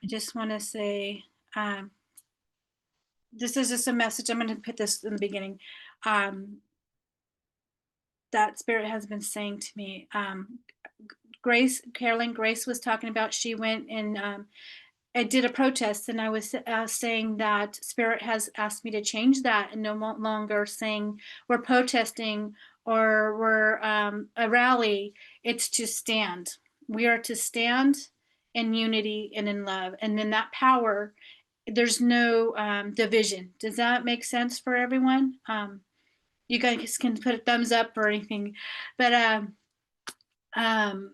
I just want to say, um, this is just a message. I'm going to put this in the beginning. Um, that spirit has been saying to me. Grace was talking about, she went and I did a protest, and I was saying that spirit has asked me to change that and no longer saying we're protesting or we're a rally. It's to stand. We are to stand in unity and in love, and in that power there's no division. Does that make sense for everyone? You guys can put a thumbs up or anything, but um,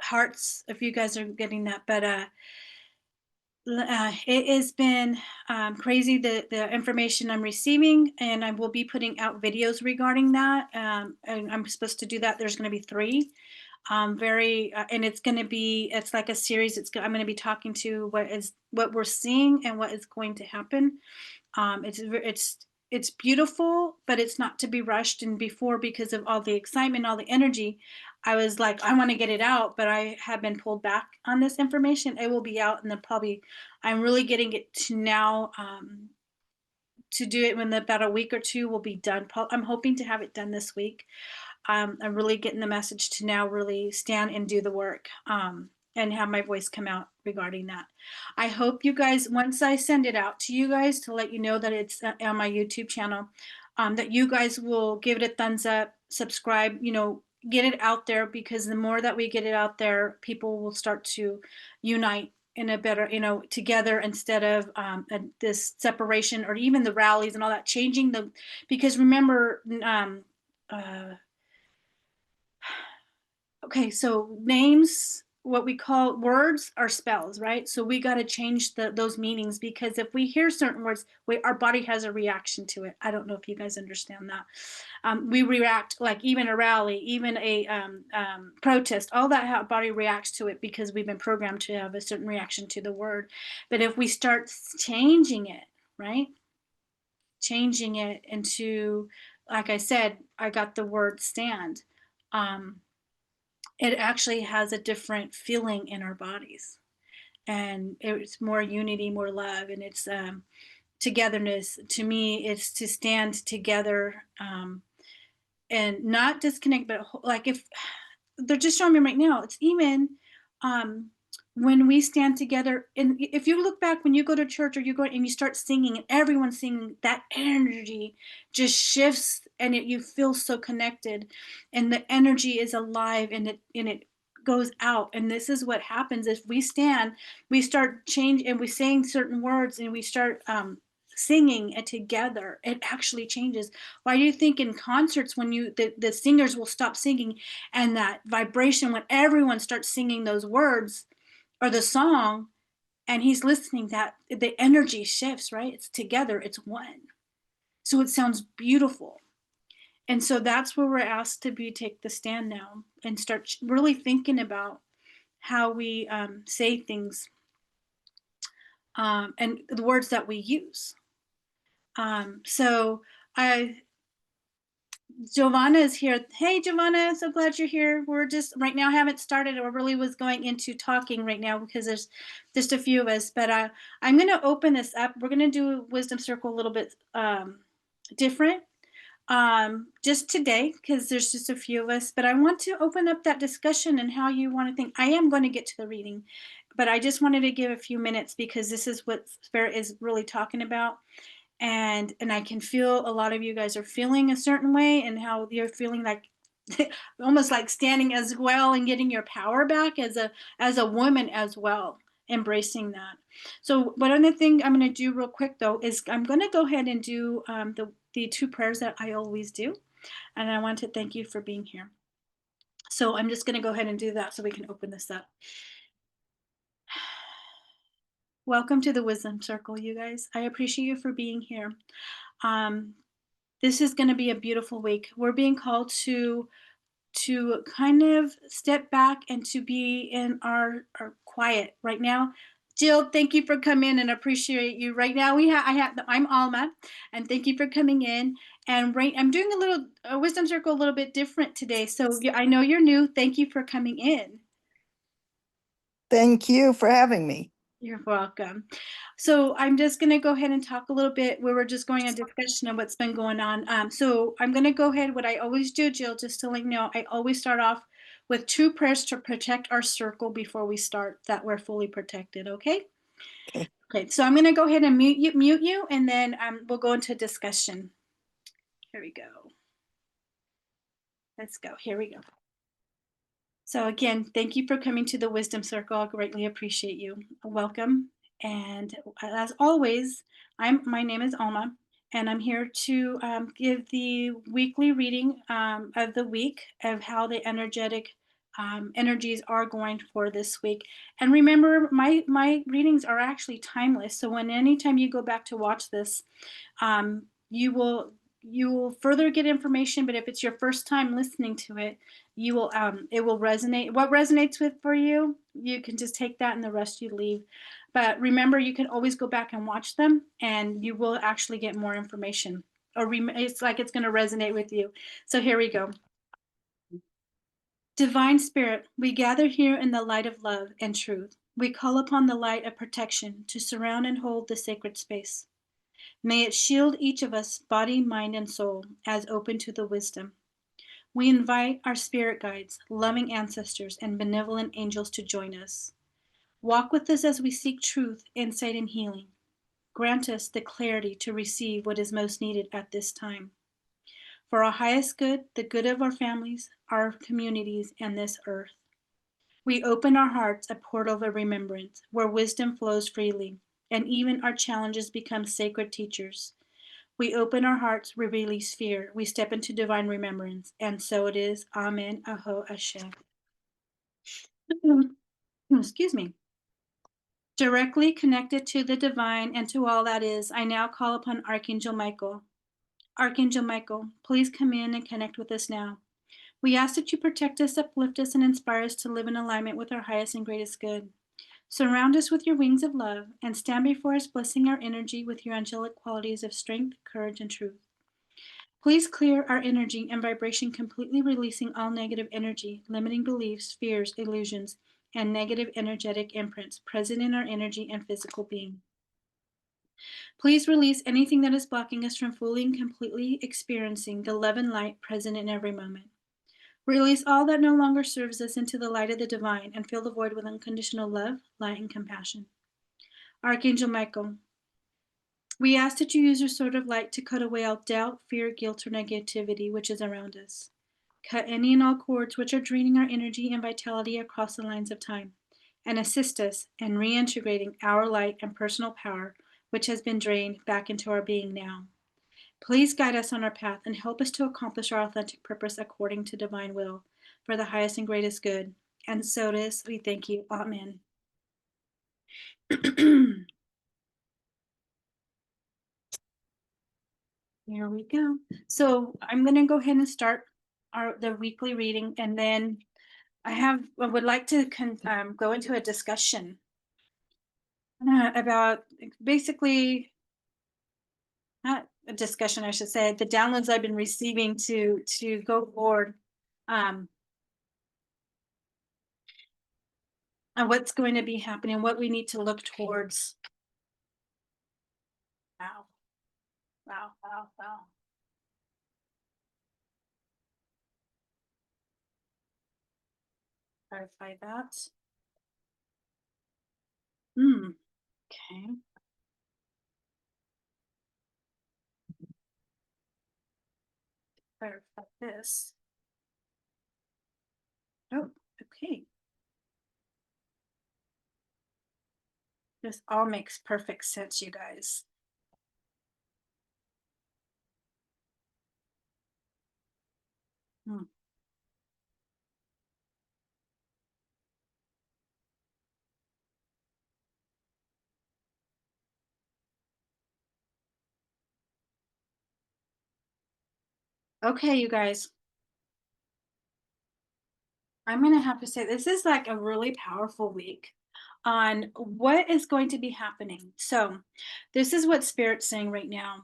hearts if you guys are getting that. But it has been crazy, the information I'm receiving, and I will be putting out videos regarding that. And I'm supposed to do that. There's going to be 3. And it's going to be, it's like a series. I'm going to be talking to what we're seeing and what is going to happen. It's beautiful, but it's not to be rushed. And before, because of all the excitement, all the energy, I was like, I want to get it out, but I have been pulled back on this information. It will be out, and then probably I'm really getting it to now, to do it when about a week or 2 will be done. I'm hoping to have it done this week. I'm really getting the message to now really stand and do the work, and have my voice come out regarding that. I hope you guys, once I send it out to you guys to let you know that it's on my YouTube channel, that you guys will give it a thumbs up, subscribe, get it out there, because the more that we get it out there, people will start to unite in a better, together, instead of this separation, or even the rallies and all that, changing because remember, okay, so names, what we call words, are spells, right? So we got to change those meanings, because if we hear certain words, our body has a reaction to it. I don't know if you guys understand that. We react, like even a rally, even a protest, all that, how body reacts to it, because we've been programmed to have a certain reaction to the word. But if we start changing it, right? Changing it into, like I said, I got the word stand. It actually has a different feeling in our bodies, and it's more unity, more love, and it's togetherness. To me, it's to stand together, and not disconnect, but like, if they're just showing me right now, it's even when we stand together. And if you look back, when you go to church or you go and you start singing and everyone's singing, that energy just shifts, and you feel so connected, and the energy is alive, and it goes out. And this is what happens if we stand, we start change, and we saying certain words, and we start singing it together, it actually changes. Why do you think in concerts, when the singers will stop singing, and that vibration, when everyone starts singing those words or the song, and he's listening, that the energy shifts, right? It's together, it's one. So it sounds beautiful. And so that's where we're asked to take the stand now, and start really thinking about how we say things, and the words that we use. So Giovanna is here. Hey, Giovanna, so glad you're here. We're just right now, haven't started, or really was going into talking right now, because there's just a few of us. But I'm going to open this up. We're going to do Wisdom Circle a little bit different just today, because there's just a few of us. But I want to open up that discussion and how you want to think. I am going to get to the reading, but I just wanted to give a few minutes, because this is what Spirit is really talking about. And I can feel a lot of you guys are feeling a certain way, and how you're feeling like almost like standing as well, and getting your power back as a woman as well, embracing that. So one other thing I'm going to do real quick, though, is I'm going to go ahead and do the 2 prayers that I always do, and I want to thank you for being here. So I'm just going to go ahead and do that so we can open this up. Welcome to the Wisdom Circle, you guys. I appreciate you for being here. This is going to be a beautiful week. We're being called to kind of step back and to be in our quiet right now. Jill, thank you for coming in, and appreciate you. Right now I'm Alma, and thank you for coming in. And I'm doing a Wisdom Circle a little bit different today. So I know you're new. Thank you for coming in. Thank you for having me. You're welcome. So I'm just going to go ahead and talk a little bit. We were just going a discussion of what's been going on. So I'm going to go ahead. What I always do, Jill, just to let you know, I always start off with two prayers to protect our circle before we start, that we're fully protected. Okay. Okay. Okay. So I'm going to go ahead and mute you, and then we'll go into discussion. Here we go. Let's go. Here we go. So again, thank you for coming to the Wisdom Circle. I greatly appreciate you. Welcome. And as always, my name is Alma, and I'm here to give the weekly reading of the week of how the energetic energies are going for this week. And remember, my readings are actually timeless. So when anytime you go back to watch this, you will further get information. But if it's your first time listening to it, you will it will resonate. What resonates with for you, you can just take that, and the rest you leave. But remember, you can always go back and watch them, and you will actually get more information. Or it's like it's going to resonate with you. So here we go. Divine Spirit, we gather here in the light of love and truth. We call upon the light of protection to surround and hold the sacred space. May it shield each of us, body, mind, and soul, as open to the wisdom. We invite our spirit guides, loving ancestors, and benevolent angels to join us. Walk with us as we seek truth, insight, and healing. Grant us the clarity to receive what is most needed at this time. For our highest good, the good of our families, our communities, and this earth. We open our hearts a portal of remembrance where wisdom flows freely, and even our challenges become sacred teachers. We open our hearts, we release fear, we step into divine remembrance, and so it is. Amen. Aho Ashe. Excuse me. Directly connected to the divine and to all that is, I now call upon Archangel Michael. Archangel Michael, please come in and connect with us now. We ask that you protect us, uplift us, and inspire us to live in alignment with our highest and greatest good. Surround us with your wings of love and stand before us, blessing our energy with your angelic qualities of strength, courage, and truth. Please clear our energy and vibration, completely releasing all negative energy, limiting beliefs, fears, illusions, and negative energetic imprints present in our energy and physical being. Please release anything that is blocking us from fully and completely experiencing the love and light present in every moment. Release all that no longer serves us into the light of the divine and fill the void with unconditional love, light, and compassion. Archangel Michael, we ask that you use your sword of light to cut away all doubt, fear, guilt, or negativity which is around us. Cut any and all cords which are draining our energy and vitality across the lines of time, and assist us in reintegrating our light and personal power which has been drained back into our being now. Please guide us on our path and help us to accomplish our authentic purpose according to divine will for the highest and greatest good. And so it is. We thank you. Amen. Here we go. So I'm going to go ahead and start the weekly reading, and then I would like to go into a discussion about basically, not a discussion, I should say, the downloads I've been receiving to go forward, um, and what's going to be happening, what we need to look towards. Wow, wow, wow, wow. Clarify that. Okay. Clarify this. Oh, okay. This all makes perfect sense, you guys. Hmm. Okay, you guys. I'm going to have to say this is like a really powerful week on what is going to be happening. So, this is what Spirit's saying right now.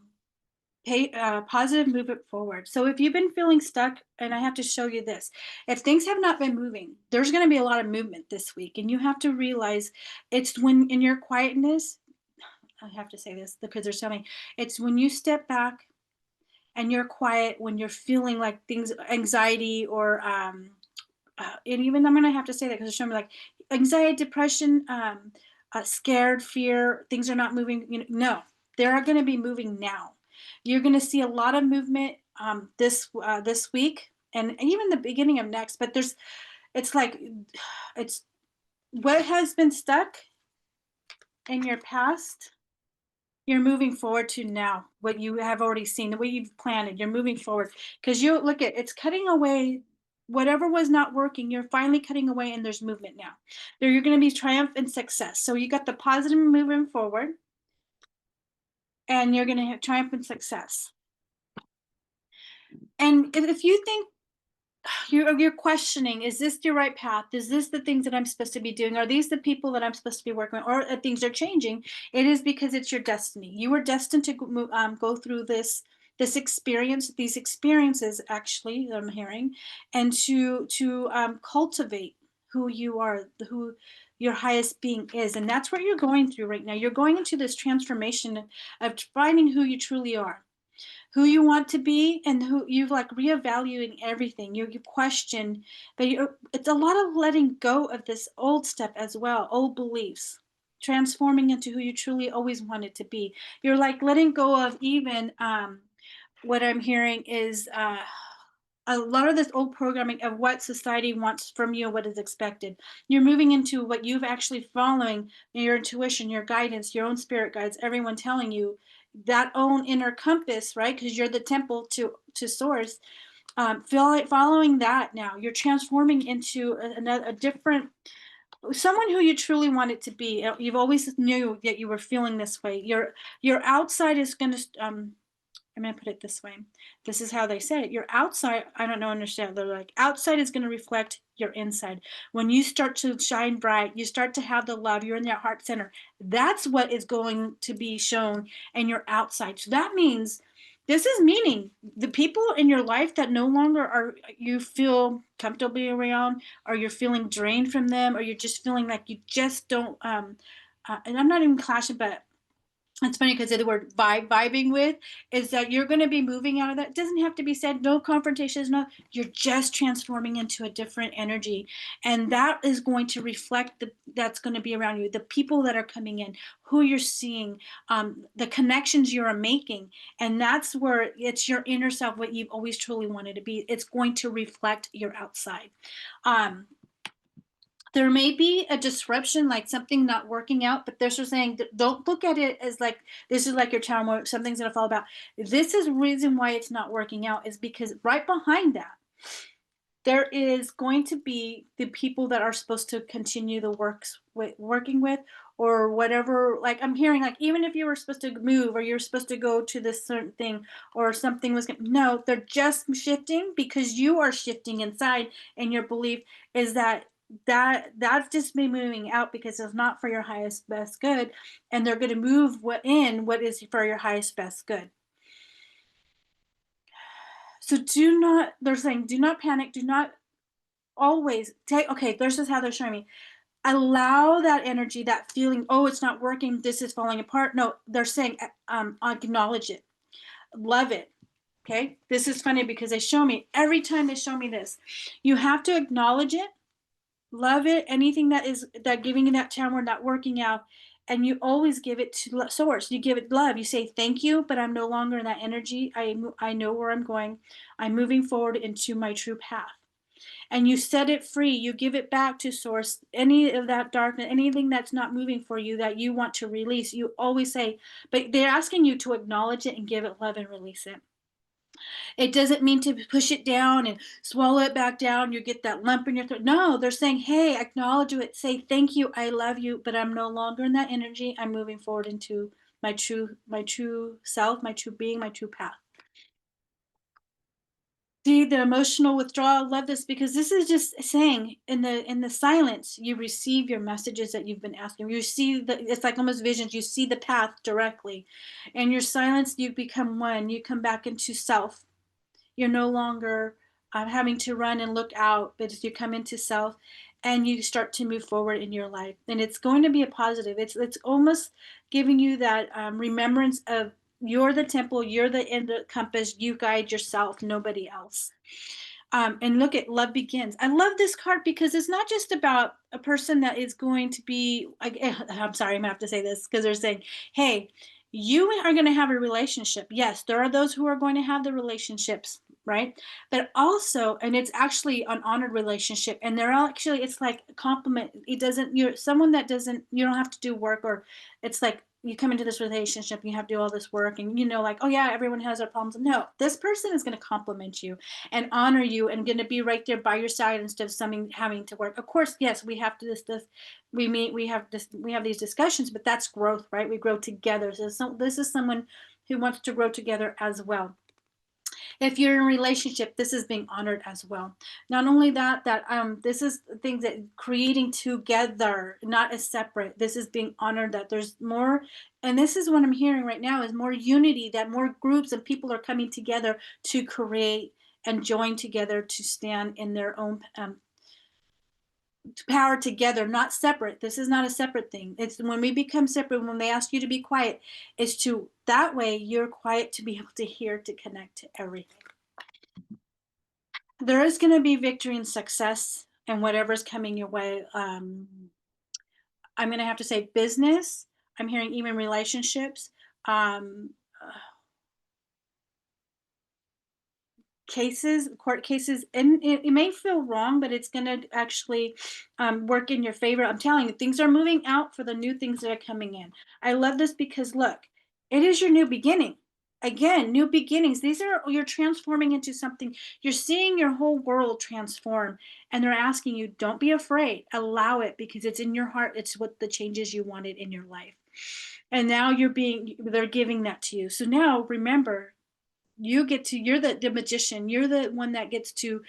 Positive movement forward. So if you've been feeling stuck, and I have to show you this, if things have not been moving, there's going to be a lot of movement this week, and you have to realize it's when in your quietness. I have to say this because there's something. It's when you step back and you're quiet, when you're feeling like things, anxiety, or and even I'm gonna have to say that because it's showing me like anxiety, depression, scared, fear, things are not moving. No, they are going to be moving now. You're going to see a lot of movement this week and even the beginning of next. But it's like it's what has been stuck in your past. You're moving forward to now what you have already seen, the way you've planted. You're moving forward because you look at it's cutting away whatever was not working. You're finally cutting away, and there's movement now. There, you're going to be triumph and success. So you got the positive moving forward, and you're going to have triumph and success. And if you think you're questioning, is this the right path, is this the things that I'm supposed to be doing, are these the people that I'm supposed to be working with, or things are changing, it is because it's your destiny. You were destined to go through this experience, these experiences actually that I'm hearing, and to cultivate who you are, who your highest being is. And that's what you're going through right now. You're going into this transformation of finding who you truly are, who you want to be, and who you've like reevaluating everything. You question, but it's a lot of letting go of this old stuff as well, old beliefs, transforming into who you truly always wanted to be. You're like letting go of even what I'm hearing is a lot of this old programming of what society wants from you, what is expected. You're moving into what you've actually following your intuition, your guidance, your own spirit guides, everyone telling you that own inner compass, right? Because you're the temple to source. Following that now, you're transforming into a different someone who you truly wanted to be. You've always knew that you were feeling this way. Your outside is going to I'm gonna put it this way. This is how they say it. Your outside, I don't know, understand. They're like, outside is gonna reflect your inside. When you start to shine bright, you start to have the love, you're in that heart center. That's what is going to be shown in your outside. So that means this is meaning the people in your life that no longer are you feel comfortably around, or you're feeling drained from them, or you're just feeling like you just don't and I'm not even clashing, but it's funny because of the word vibing with is that you're going to be moving out of that. It doesn't have to be said, no confrontations, no, you're just transforming into a different energy. And that is going to reflect that's going to be around you, the people that are coming in, who you're seeing, the connections you're making. And that's where it's your inner self, what you've always truly wanted to be. It's going to reflect your outside. Um, there may be a disruption, like something not working out, but they're just saying don't look at it as like this is like your child where something's going to fall about. This is the reason why it's not working out, is because right behind that there is going to be the people that are supposed to continue the working with, or whatever. Like I'm hearing, like even if you were supposed to move, or you're supposed to go to this certain thing, or something was no, they're just shifting because you are shifting inside, and your belief is that's just me moving out because it's not for your highest best good, and they're going to move what is for your highest best good. So do not, they're saying, do not panic, do not always take, okay, this is how they're showing me. Allow that energy, that feeling, oh, it's not working, this is falling apart. No, they're saying, acknowledge it, love it. Okay, this is funny because they show me every time they show me this. You have to acknowledge it, love it, anything that is that giving you that time we're not working out, and you always give it to source. You give it love. You say thank you, but I'm no longer in that energy. I know where I'm going. I'm moving forward into my true path, and you set it free. You give it back to source. Any of that darkness, anything that's not moving for you that you want to release, you always say, but they're asking you to acknowledge it and give it love and release it. It doesn't mean to push it down and swallow it back down. You get that lump in your throat. No, they're saying, hey, acknowledge it. Say, thank you. I love you, but I'm no longer in that energy. I'm moving forward into my true self, my true being, my true path. See the emotional withdrawal. I love this because this is just saying in the silence you receive your messages that you've been asking. You see it's like almost visions. You see the path directly. In your silence, you become one. You come back into self. You're no longer having to run and look out, but as you come into self and you start to move forward in your life, and it's going to be a positive. It's almost giving you that remembrance of you're the temple, you're the end the compass, you guide yourself, nobody else. And look at love begins. I love this card because it's not just about a person that is going to be. I'm sorry, I'm gonna have to say this because they're saying, "Hey, you are going to have a relationship." Yes, there are those who are going to have the relationships, right? But also, and it's actually an honored relationship, and they're all actually, it's like a compliment. It doesn't. You're someone that doesn't. You don't have to do work, or it's like you come into this relationship, and you have to do all this work, and like, oh yeah, everyone has their problems. No, this person is going to compliment you and honor you and going to be right there by your side instead of something having to work. Of course, yes, we have to this we meet we have these discussions, but that's growth, right? We grow together. So this is someone who wants to grow together as well. If you're in a relationship, this is being honored as well. Not only that this is things that creating together, not as separate. This is being honored that there's more, and this is what I'm hearing right now is more unity, that more groups and people are coming together to create and join together to stand in their own power together, not separate. This is not a separate thing. It's when we become separate, when they ask you to be quiet, is to that way you're quiet to be able to hear, to connect to everything. There is going to be victory and success and whatever's coming your way. I'm going to have to say business. I'm hearing even relationships. Um, Cases, court cases, and it may feel wrong, but it's going to actually work in your favor. I'm telling you, things are moving out for the new things that are coming in. I love this because look, it is your new beginning. Again, new beginnings. These are, you're transforming into something. You're seeing your whole world transform, and they're asking you, don't be afraid. Allow it because it's in your heart. It's what the changes you wanted in your life. And now they're giving that to you. So now remember, you're the magician, you're the one that gets to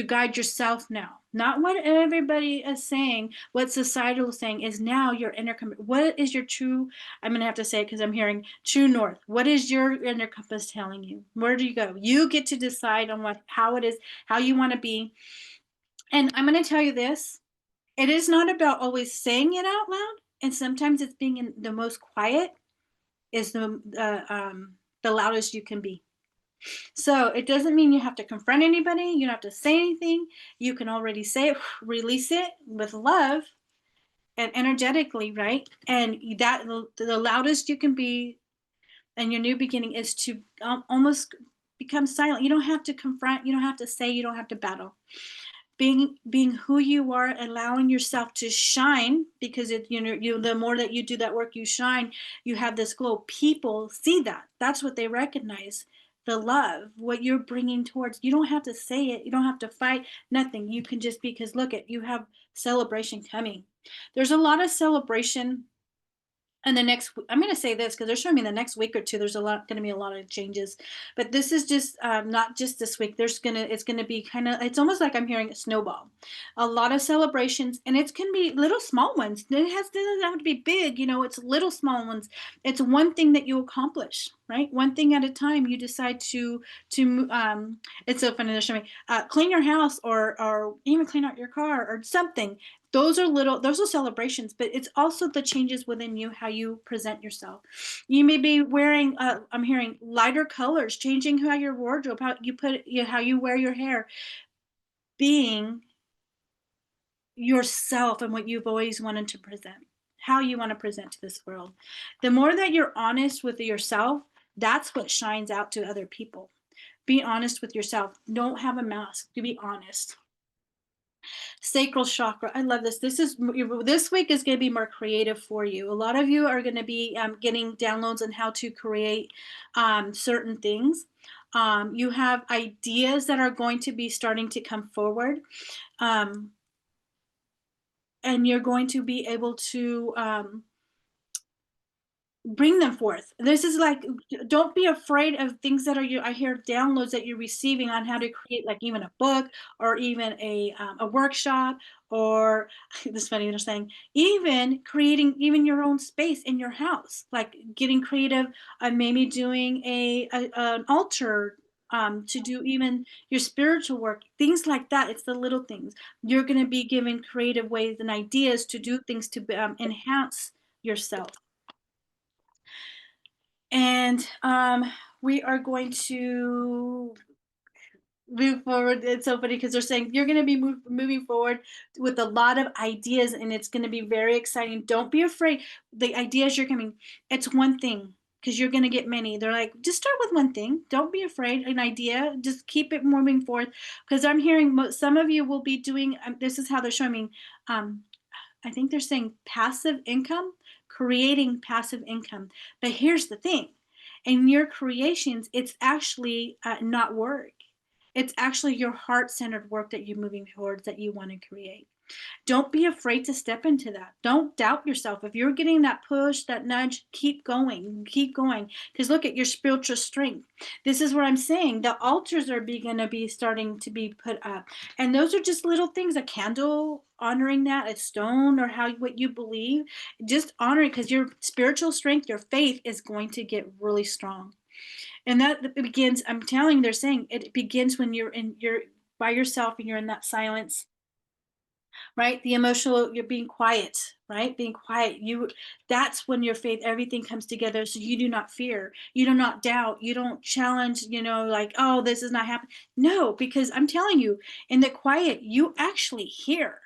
guide yourself now, not what everybody is saying, what societal is saying. Is now your inner what is your true, I'm going to have to say it because I'm hearing true north. What is your inner compass telling you? Where do you go? You get to decide on what, how it is, how you want to be. And I'm going to tell you this, it is not about always saying it out loud, and sometimes it's being in the most quiet is the loudest you can be. So it doesn't mean you have to confront anybody. You don't have to say anything. You can already say it, release it with love and energetically, right? And that the loudest you can be and your new beginning is to almost become silent. You don't have to confront. You don't have to say. You don't have to battle. Being who you are, allowing yourself to shine, because the more that you do that work, you shine. You have this glow. People see that. That's what they recognize. The love, what you're bringing towards. You don't have to say it. You don't have to fight. Nothing. You can just, because look at, you have celebration coming. There's a lot of celebration. And the next, I'm going to say this because they're showing me the next week or two, there's going to be a lot of changes. But this is just not just this week. It's going to be kind of, it's almost like I'm hearing a snowball. A lot of celebrations, and it can be little small ones. Doesn't have to be big, it's little small ones. It's one thing that you accomplish, right? One thing at a time. You decide it's so funny. They're showing me, clean your house, or even clean out your car or something. Those are celebrations, but it's also the changes within you, how you present yourself. You may be wearing, I'm hearing lighter colors, changing how your wardrobe, how you wear your hair, being yourself and what you've always wanted to present, how you want to present to this world. The more that you're honest with yourself, that's what shines out to other people. Be honest with yourself. Don't have a mask. To be honest. Sacral chakra. I love this. This week is going to be more creative for you. A lot of you are going to be getting downloads on how to create certain things. You have ideas that are going to be starting to come forward. And you're going to be able to bring them forth. This is like, don't be afraid of things that are you. I hear downloads that you're receiving on how to create, like even a book or even a workshop, or this is funny they're saying even creating even your own space in your house, like getting creative, maybe doing an altar, to do even your spiritual work, things like that. It's the little things. You're going to be given creative ways and ideas to do things to enhance yourself. And we are going to move forward. It's so funny because they're saying you're going to be moving forward with a lot of ideas, and it's going to be very exciting. Don't be afraid. The ideas you're coming, it's one thing, because you're going to get many. They're like, just start with one thing. Don't be afraid. An idea, just keep it moving forward. Because I'm hearing some of you will be doing, this is how they're showing me. Um, I think they're saying passive income, creating passive income. But here's the thing, in your creations, it's actually not work. It's actually your heart centered work that you're moving towards, that you want to create. Don't be afraid to step into that. Don't doubt yourself. If you're getting that push, that nudge, keep going, keep going. Because look at your spiritual strength. This is where I'm saying the altars are going to be starting to be put up. And those are just little things, a candle honoring that, a stone, or how what you believe. Just honoring, because your spiritual strength, your faith is going to get really strong. And that begins, I'm telling you, they're saying it begins when you're by yourself and you're in that silence, right? The emotional, you're being quiet, right? Being quiet. That's when your faith, everything comes together. So you do not fear, you do not doubt, you don't challenge, like, oh, this is not happening. No, because I'm telling you, in the quiet, you actually hear,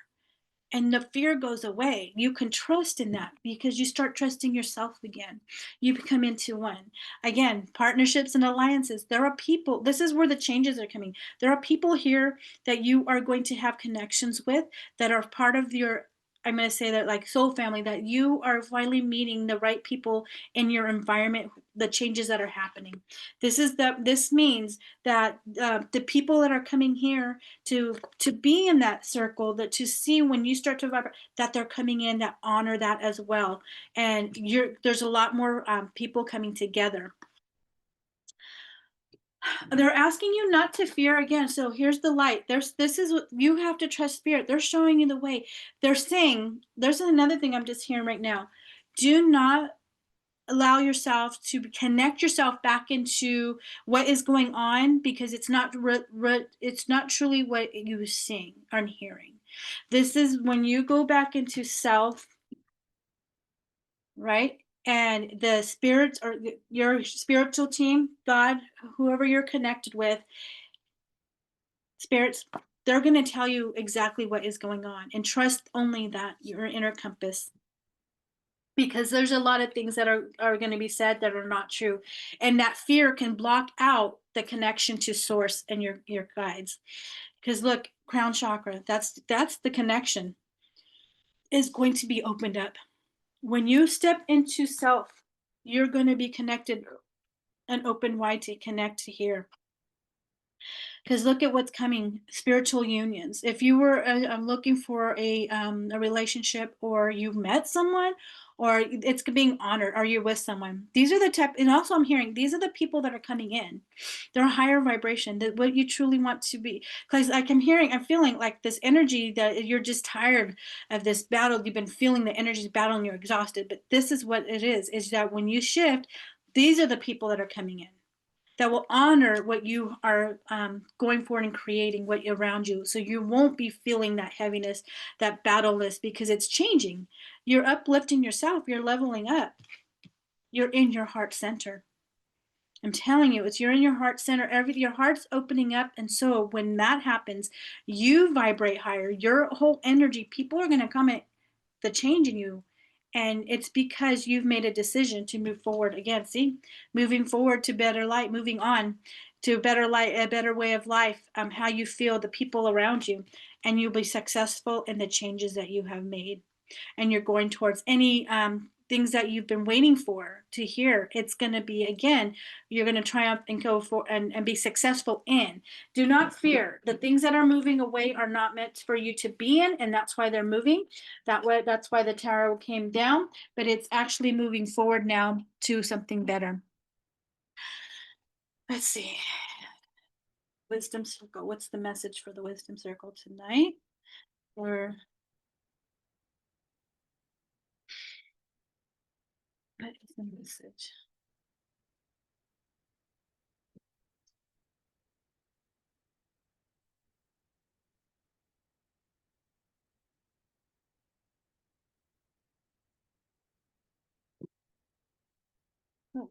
and the fear goes away. You can trust in that because you start trusting yourself again. You become into one. Again, partnerships and alliances. There are people, this is where the changes are coming. There are people here that you are going to have connections with, that are part of your, I'm going to say that, like soul family, that you are finally meeting the right people in your environment, the changes that are happening. This means that the people that are coming here to be in that circle, that to see when you start to vibrate, that they're coming in, that honor that as well. And there's a lot more people coming together. They're asking you not to fear again. So here's the light. This is what you have to trust. Spirit, they're showing you the way. They're saying, there's another thing I'm just hearing right now. Do not allow yourself to connect yourself back into what is going on, because it's not truly what you seeing or hearing. This is when you go back into self, right? And the spirits, or your spiritual team, God, whoever you're connected with, spirits, they're going to tell you exactly what is going on, and trust only that, your inner compass, because there's a lot of things that are going to be said that are not true, and that fear can block out the connection to source and your guides. Because look, crown chakra, that's the connection, is going to be opened up when you step into self. You're going to be connected and open wide to connect to here. Because look at what's coming, spiritual unions. If you were looking for a relationship, or you've met someone, or it's being honored, or you're with someone, these are the type. And also I'm hearing these are the people that are coming in. They're a higher vibration, that what you truly want to be. Because like I'm feeling like this energy, that you're just tired of this battle. You've been feeling the energy's battle and you're exhausted. But this is what it is that when you shift, these are the people that are coming in, that will honor what you are going for and creating what around you. So you won't be feeling that heaviness, that battleness, because it's changing. You're uplifting yourself. You're leveling up. You're in your heart center. I'm telling you, you're in your heart center. Your heart's opening up, and so when that happens, you vibrate higher. Your whole energy. People are going to come at the change in you, and it's because you've made a decision to move forward again. See, moving forward to better light, moving on to a better light, a better way of life, how you feel, the people around you, and you'll be successful in the changes that you have made. And you're going towards any things that you've been waiting for to hear. It's going to be, again, you're going to triumph and go for and be successful in. Do not fear. The things that are moving away are not meant for you to be in, and that's why they're moving. That's why the tarot came down, but it's actually moving forward now to something better. Let's see. Wisdom circle. What's the message for the wisdom circle tonight? Or what is the message? Oh,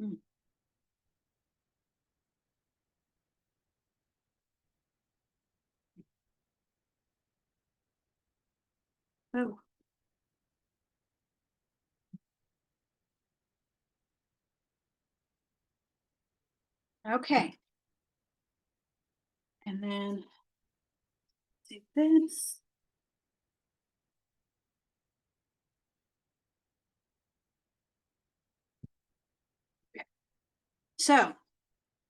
mm, oh, okay. And then do this. Okay. So,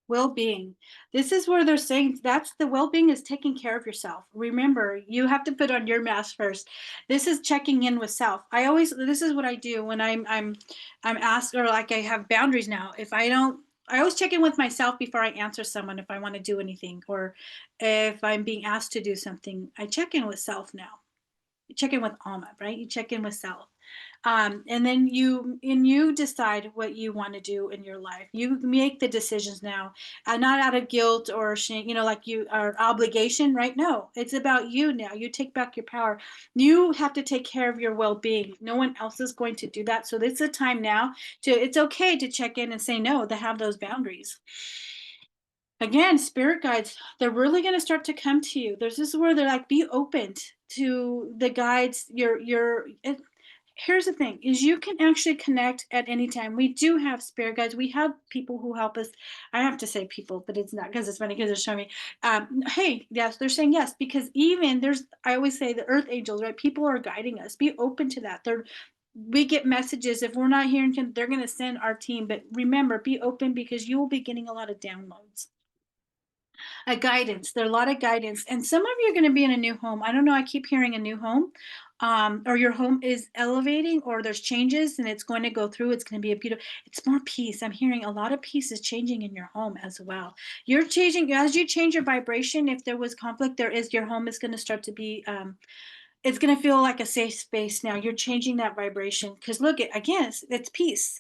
well-being. This is where they're saying that's the well-being is taking care of yourself. Remember, you have to put on your mask first. This is checking in with self. This is what I do when I'm asked, or like I have boundaries now. If I don't, I always check in with myself before I answer someone if I want to do anything, or if I'm being asked to do something. I check in with self now. You check in with Alma, right? You check in with self. And then you decide what you want to do in your life. You make the decisions now, not out of guilt or shame, like you are obligation, right? No, it's about you now. You take back your power. You have to take care of your well-being. No one else is going to do that. So it's a time now it's okay to check in and say no, to have those boundaries. Again, spirit guides, they're really going to start to come to you. There's this where they're like, be open to the guides. Here's the thing is you can actually connect at any time. We do have spirit guides. We have people who help us. I have to say people, but it's not, because it's funny because they're showing me, hey, yes, they're saying yes, because even I always say the earth angels, right? People are guiding us. Be open to that. We get messages. If we're not hearing, they're going to send our team. But remember, be open, because you will be getting a lot of downloads. A guidance. There are a lot of guidance, and some of you are going to be in a new home. I don't know. I keep hearing a new home, or your home is elevating, or there's changes, and it's going to go through. It's going to be a beautiful. It's more peace. I'm hearing a lot of peace is changing in your home as well. You're changing as you change your vibration. If there was conflict, your home is going to start to be. It's going to feel like a safe space now. You're changing that vibration, because look, again, it's peace.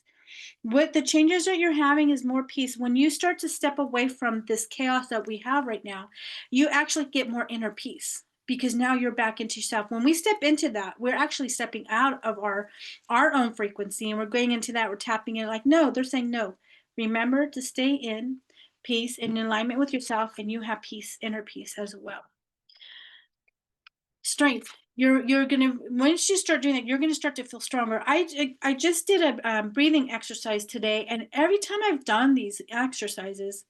What the changes that you're having is more peace. When you start to step away from this chaos that we have right now, you actually get more inner peace, because now you're back into yourself. When we step into that, we're actually stepping out of our own frequency, and we're going into that. We're tapping it like, no, they're saying no. Remember to stay in peace and in alignment with yourself, and you have peace, inner peace as well. Strength. You're gonna, once you start doing that, you're gonna start to feel stronger. I just did a breathing exercise today, and every time I've done these exercises,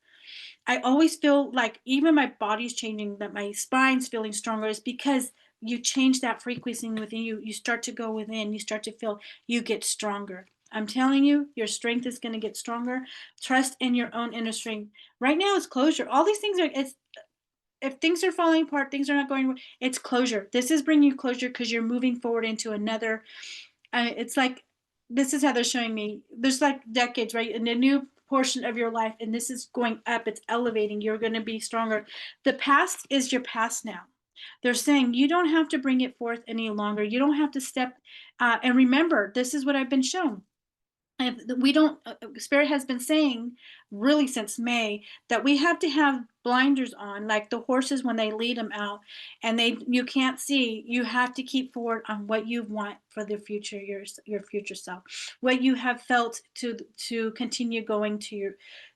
I always feel like even my body's changing, that my spine's feeling stronger. Is because you change that frequency within you. You start to go within. You start to feel, you get stronger. I'm telling you, your strength is going to get stronger. Trust in your own inner strength. Right now, it's closure. All these things are. It's if things are falling apart, things are not going, it's closure. This is bringing you closure, because you're moving forward into another. It's like, this is how they're showing me. There's like decades, right? In a new portion of your life, and this is going up. It's elevating. You're going to be stronger. The past is your past now. They're saying you don't have to bring it forth any longer. You don't have to step. And remember, this is what I've been shown. if we don't Spirit has been saying really since May that we have to have blinders on, like the horses when they lead them out and they you can't see. You have to keep forward on what you want for the future, your future self, what you have felt to continue going to your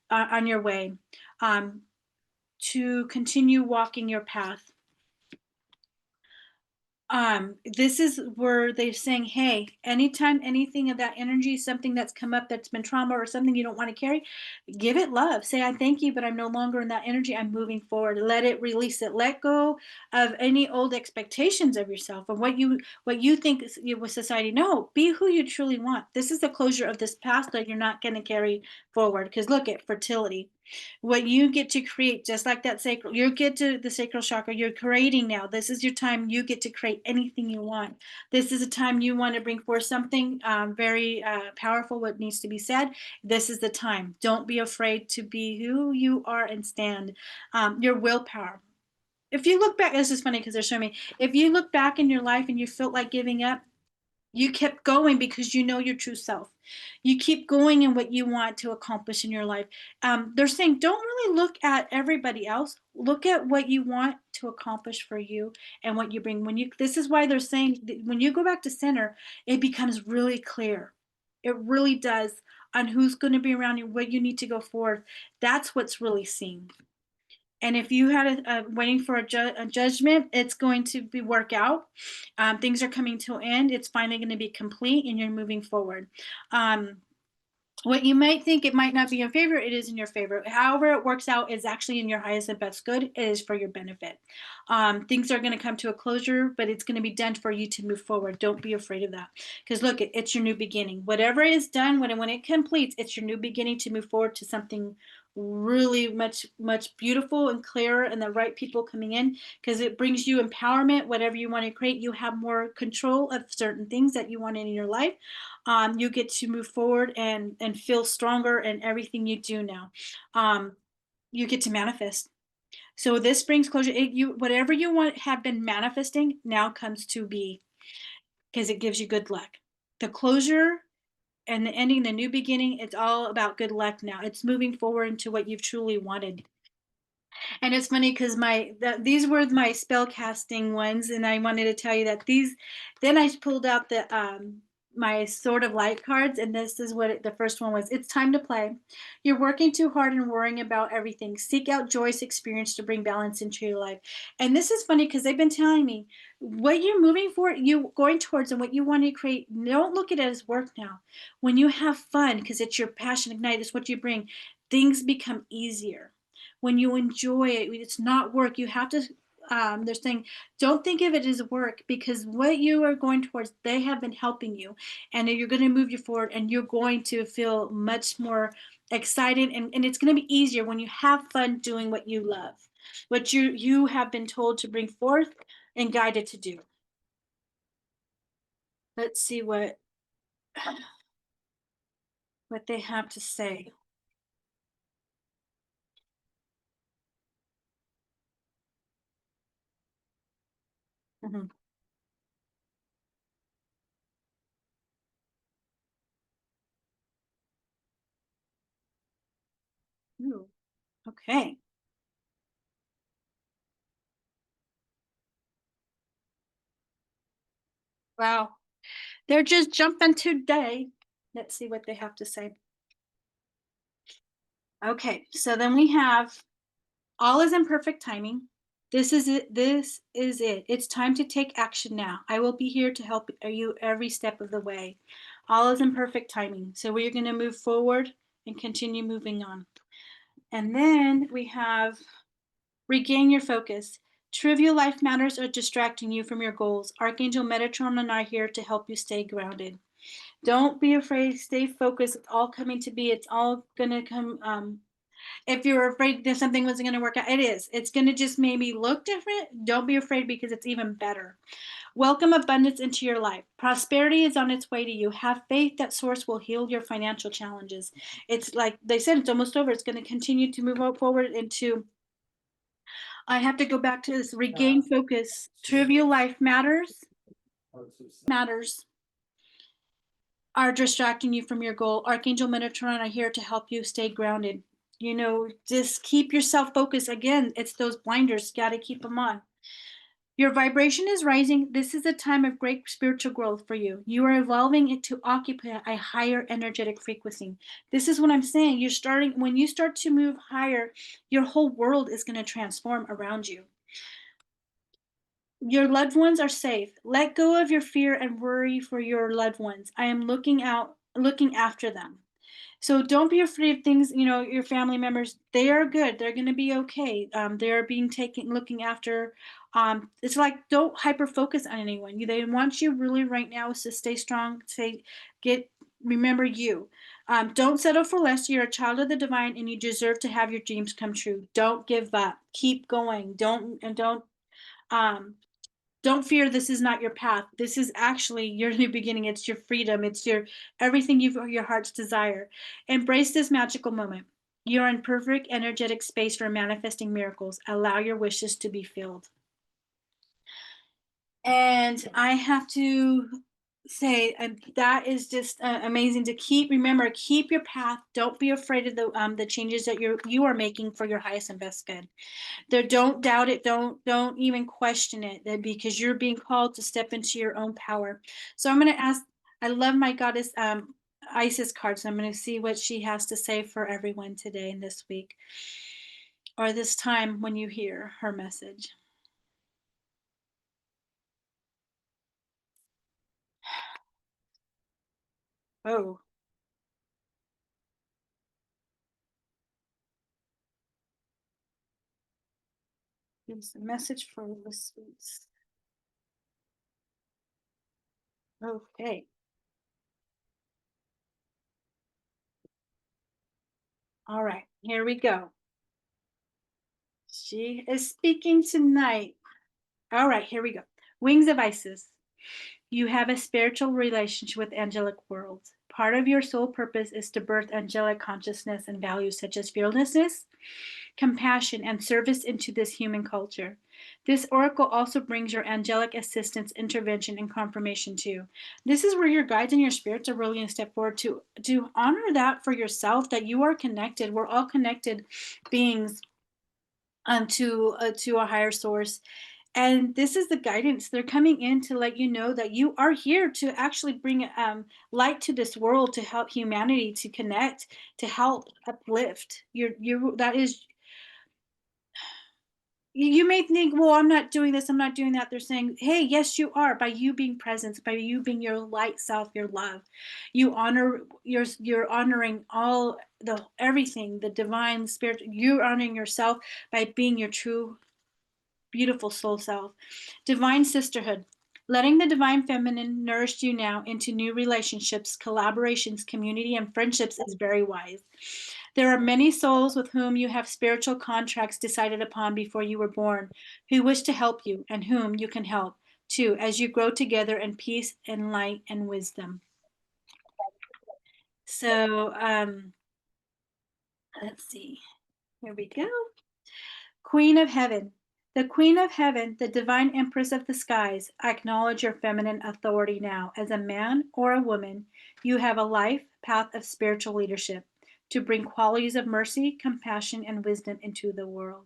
on your way, um, to continue walking your path. This is where they're saying, hey, anytime anything of that energy, something that's come up that's been trauma or something you don't want to carry, give it love. Say, I thank you, but I'm no longer in that energy. I'm moving forward. Let it release it. Let go of any old expectations of yourself and what you think with society. No, be who you truly want. This is the closure of this past that you're not going to carry forward. Because look at fertility, what you get to create, just like that sacral, you get to the sacral chakra, you're creating now. This is your time. You get to create anything you want. This is a time you want to bring forth something very powerful, what needs to be said. This is the time. Don't be afraid to be who you are and stand. Your willpower. If you look back, this is funny because they're showing me, if you look back in your life and you felt like giving up, you kept going because you know your true self. You keep going in what you want to accomplish in your life. They're saying don't really look at everybody else. Look at what you want to accomplish for you and what you bring. When you, this is why they're saying that when you go back to center, it becomes really clear. It really does on who's going to be around you, what you need to go forth. That's what's really seen. And if you had waiting for a judgment, it's going to be work out. Things are coming to an end. It's finally going to be complete, and you're moving forward. Um, what you might think it might not be in favor, it is in your favor. However it works out is actually in your highest and best good. It is for your benefit. Things are going to come to a closure, but it's going to be done for you to move forward. Don't be afraid of that, because look, it's your new beginning. Whatever is done, when it completes, it's your new beginning to move forward to something really much beautiful and clearer, and the right people coming in, because it brings you empowerment. Whatever you want to create, you have more control of certain things that you want in your life. You get to move forward and feel stronger in everything you do now. um, you get to manifest. So this brings closure. You, whatever you want have been manifesting now comes to be, because it gives you good luck. The closure and the ending, the new beginning, it's all about good luck now. It's moving forward into what you've truly wanted. And it's funny because these were my spell casting ones, and I wanted to tell you that these. Then I pulled out the my Sword of Light cards, and this is what the first one was. It's time to play. You're working too hard and worrying about everything. Seek out joyous experience to bring balance into your life. And this is funny because they've been telling me what you're moving for, you going towards, and what you want to create. Don't look at it as work now. When you have fun, because it's your passion ignite, it's what you bring. Things become easier when you enjoy it. It's not work. You have to, they're saying, don't think of it as work, because what you are going towards, they have been helping you, and you're going to move you forward, and you're going to feel much more excited, and it's going to be easier when you have fun doing what you love, what you have been told to bring forth and guided to do. Let's see what they have to say. Mhm. Ooh, okay. Wow. They're just jumping today. Let's see what they have to say. Okay, so then we have all is in perfect timing. This is it. This is it. It's time to take action now. I will be here to help you every step of the way. All is in perfect timing. So we're going to move forward and continue moving on. And then we have regain your focus. Trivial life matters are distracting you from your goals. Archangel Metatron and I are here to help you stay grounded. Don't be afraid. Stay focused. It's all coming to be. It's all going to come. If you're afraid that something wasn't going to work out, it is. It's going to just maybe look different. Don't be afraid, because it's even better. Welcome abundance into your life. Prosperity is on its way to you. Have faith that source will heal your financial challenges. It's like they said, it's almost over. It's going to continue to move forward into. I have to go back to this regain focus. Trivial life matters. Matters are distracting you from your goal. Archangel Metatron are here to help you stay grounded. Just keep yourself focused. Again, it's those blinders, got to keep them on. Your vibration is rising. This is a time of great spiritual growth for you. You are evolving it to occupy a higher energetic frequency. This is what I'm saying. When you start to move higher, your whole world is going to transform around you. Your loved ones are safe. Let go of your fear and worry for your loved ones. I am looking after them. So don't be afraid of things, your family members, they are good. They're going to be okay. They're being taken, looking after. It's like, don't hyper focus on anyone. They want you really right now is to stay strong, remember you. Don't settle for less. You're a child of the divine and you deserve to have your dreams come true. Don't give up. Keep going. Um, don't fear, this is not your path. This is actually your new beginning. It's your freedom. It's your heart's desire. Embrace this magical moment. You're in perfect energetic space for manifesting miracles. Allow your wishes to be filled. And I have to say that is just amazing to remember, keep your path. Don't be afraid of the changes that you are making for your highest and best good. Don't doubt it. Don't even question it, because you're being called to step into your own power. So I'm going to ask. I love my goddess Isis card, so I'm going to see what she has to say for everyone today and this week, or this time when you hear her message. Oh, it's a message for this week. Okay. All right. Here we go. She is speaking tonight. All right. Here we go. Wings of Isis. You have a spiritual relationship with angelic worlds. Part of your soul purpose is to birth angelic consciousness and values such as fearlessness, compassion, and service into this human culture. This oracle also brings your angelic assistance, intervention, and confirmation too. This is where your guides and your spirits are really going to step forward to honor that for yourself, that you are connected. We're all connected beings, to a higher source, and this is the guidance. They're coming in to let you know that you are here to actually bring light to this world, to help humanity, to connect, to help uplift. That is, you may think, well, I'm not doing this, I'm not doing that. They're saying, hey, yes, you are. By you being present, by you being your light self, your love, you're honoring all the everything, the divine spirit. You're honoring yourself by being your true beautiful soul self. Divine sisterhood. Letting the divine feminine nourish you now into new relationships, collaborations, community, and friendships is very wise. There are many souls with whom you have spiritual contracts decided upon before you were born, who wish to help you and whom you can help too as you grow together in peace and light and wisdom. So, let's see. Here we go. Queen of Heaven. The Queen of Heaven, the divine empress of the skies, acknowledge your feminine authority now. As a man or a woman, you have a life path of spiritual leadership to bring qualities of mercy, compassion, and wisdom into the world.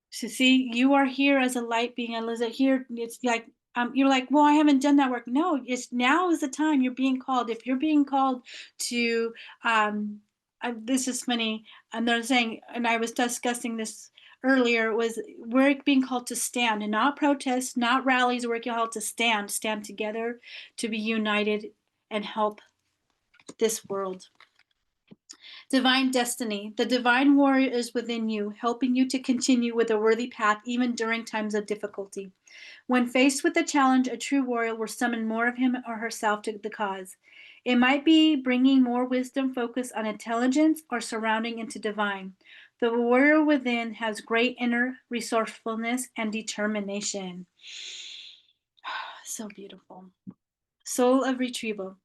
So see, you are here as a light being, Eliza. Here, it's like you're like, well, I haven't done that work. No, it's now is the time you're being called. If you're being called to, this is funny, and they're saying, and I was discussing this earlier, was we're being called to stand and not protest, not rallies. We're called to stand together, to be united, and help this world. Divine destiny. The divine warrior is within you, helping you to continue with a worthy path even during times of difficulty. When faced with a challenge, a true warrior will summon more of him or herself to the cause. It might be bringing more wisdom, focus on intelligence, or surrounding into divine. The warrior within has great inner resourcefulness and determination. So beautiful. Soul of retrieval.